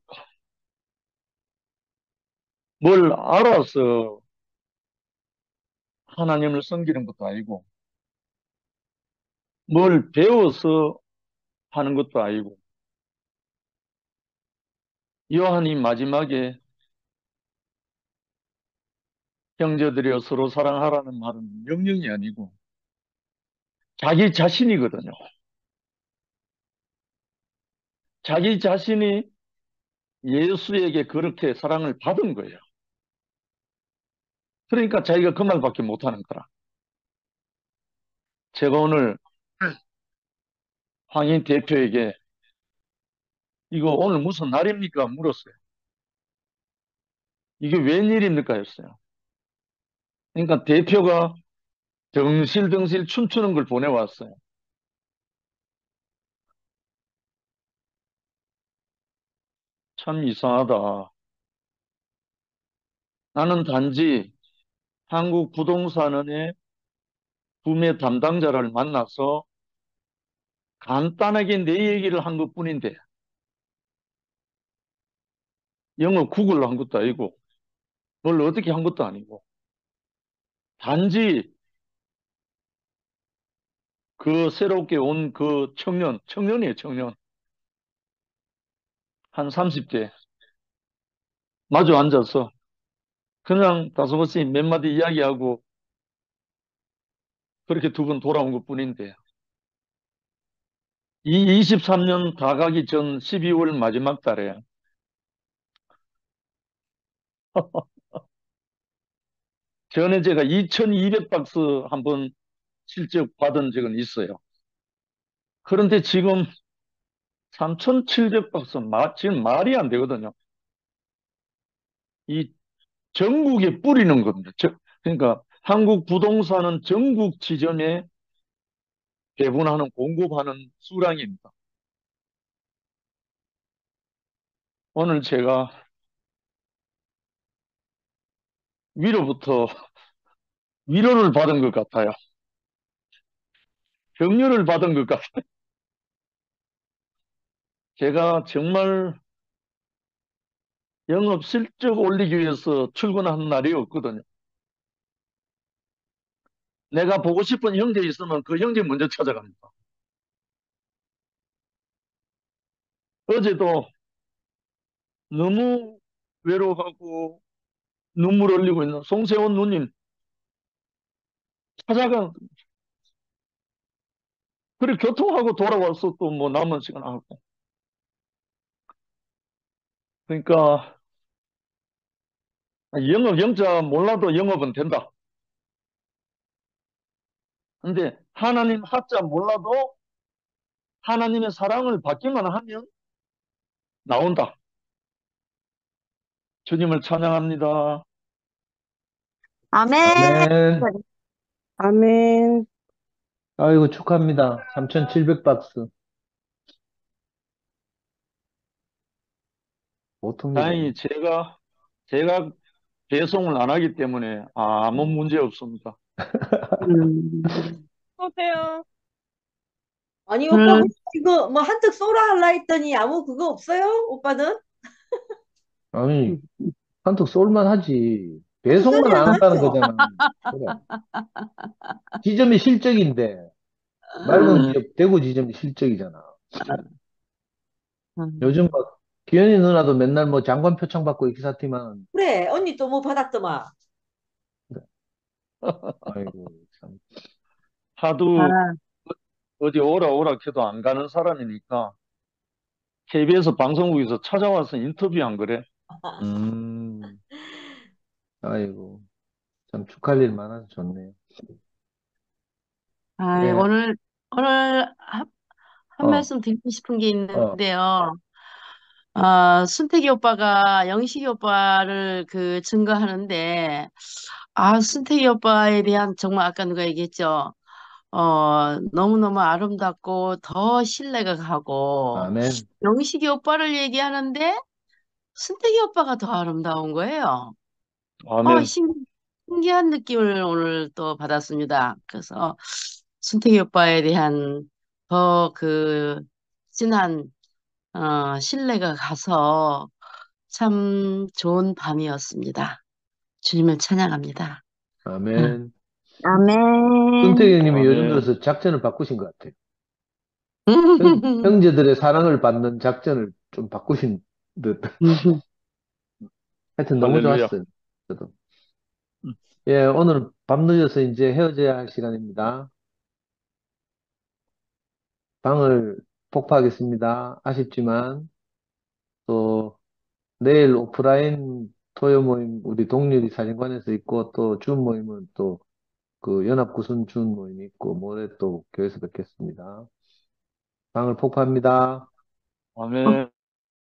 뭘 알아서 하나님을 섬기는 것도 아니고 뭘 배워서 하는 것도 아니고 요한이 마지막에 형제들이여 서로 사랑하라는 말은 명령이 아니고 자기 자신이거든요. 자기 자신이 예수에게 그렇게 사랑을 받은 거예요. 그러니까 자기가 그 말밖에 못하는 거라. 제가 오늘 황인 대표에게 이거 오늘 무슨 날입니까? 물었어요. 이게 웬일입니까? 했어요. 그러니까 대표가 덩실덩실 춤추는 걸 보내왔어요. 참 이상하다. 나는 단지 한국 부동산원의 구매 담당자를 만나서 간단하게 내 얘기를 한 것뿐인데 영어 구글로 한 것도 아니고 뭘 어떻게 한 것도 아니고 단지 그 새롭게 온 그 청년이에요, 청년. 한 30대 마주 앉아서 그냥 다소곳이 몇 마디 이야기하고 그렇게 두 번 돌아온 것뿐인데 이 23년 다 가기 전 12월 마지막 달에 전에 제가 2,200박스 한번 실적 받은 적은 있어요. 그런데 지금 3,700박스 지금 말이 안 되거든요. 이 전국에 뿌리는 겁니다. 그러니까 한국 부동산은 전국 지점에 배분하는 공급하는 수량입니다. 오늘 제가 위로부터 위로를 받은 것 같아요. 격려를 받은 것 같아요. 제가 정말 영업 실적 올리기 위해서 출근하는 날이 없거든요. 내가 보고 싶은 형제 있으면 그 형제 먼저 찾아갑니다. 어제도 너무 외로워하고 눈물 흘리고 있는 송세원 누님 찾아가, 그래, 교통하고 돌아와서 또 뭐 남은 시간 하고. 그러니까 영업 영자 몰라도 영업은 된다. 근데 하나님 하자 몰라도 하나님의 사랑을 받기만 하면 나온다. 주님을 찬양합니다. 아멘. 아멘. 아멘. 아이고, 축하합니다. 3,700박스. 보통 일이 다행히 아니에요. 제가 배송을 안 하기 때문에 아무 문제 없습니다. 보세요. 아니, 오빠, 이거 뭐 한턱 쏘라 할라 했더니 아무 그거 없어요? 오빠는? 아니, 한턱 쏠만 하지. 배송만 안 한다는 맞죠? 거잖아. 그래. 지점이 실적인데, 맑은 기업, 대구 지점이 실적이잖아. 요즘 막, 기현이 누나도 맨날 뭐 장관 표창 받고 기사티만. 그래, 언니 또 뭐 받았더만. 아이고, 참. 하도 어디 오라 오라 해도 안 가는 사람이니까 KBS 방송국에서 찾아와서 인터뷰한 거래. 아이고, 참 축하할 일 많아서 좋네요. 아, 예, 오늘 한 어, 말씀 드리고 싶은 게 어, 있는데요. 순택이 오빠가 영식이 오빠를 그 증거하는데, 순택이 오빠에 대한 정말 아까 누가 얘기했죠. 너무너무 아름답고 더 신뢰가 가고, 아멘, 영식이 오빠를 얘기하는데, 순택이 오빠가 더 아름다운 거예요. 아멘. 신기한 느낌을 오늘 또 받았습니다. 그래서 순택이 오빠에 대한 더 그 진한 신뢰가 가서 참 좋은 밤이었습니다. 주님을 찬양합니다. 아멘. 아멘. 손태경님이 요즘 아멘. 들어서 작전을 바꾸신 것 같아요. 형제들의 사랑을 받는 작전을 좀 바꾸신 듯. 하여튼 너무 할렐루야. 좋았어요. 저도. 음. 예, 오늘 밤 늦어서 이제 헤어져야 할 시간입니다. 방을 폭파하겠습니다. 아쉽지만 또 내일 오프라인 토요 모임 우리 동률이 사진관에서 있고 또 준 모임은 또 그 연합구순 준 모임이 있고 모레 또 교회에서 뵙겠습니다. 방을 폭파합니다. 아멘.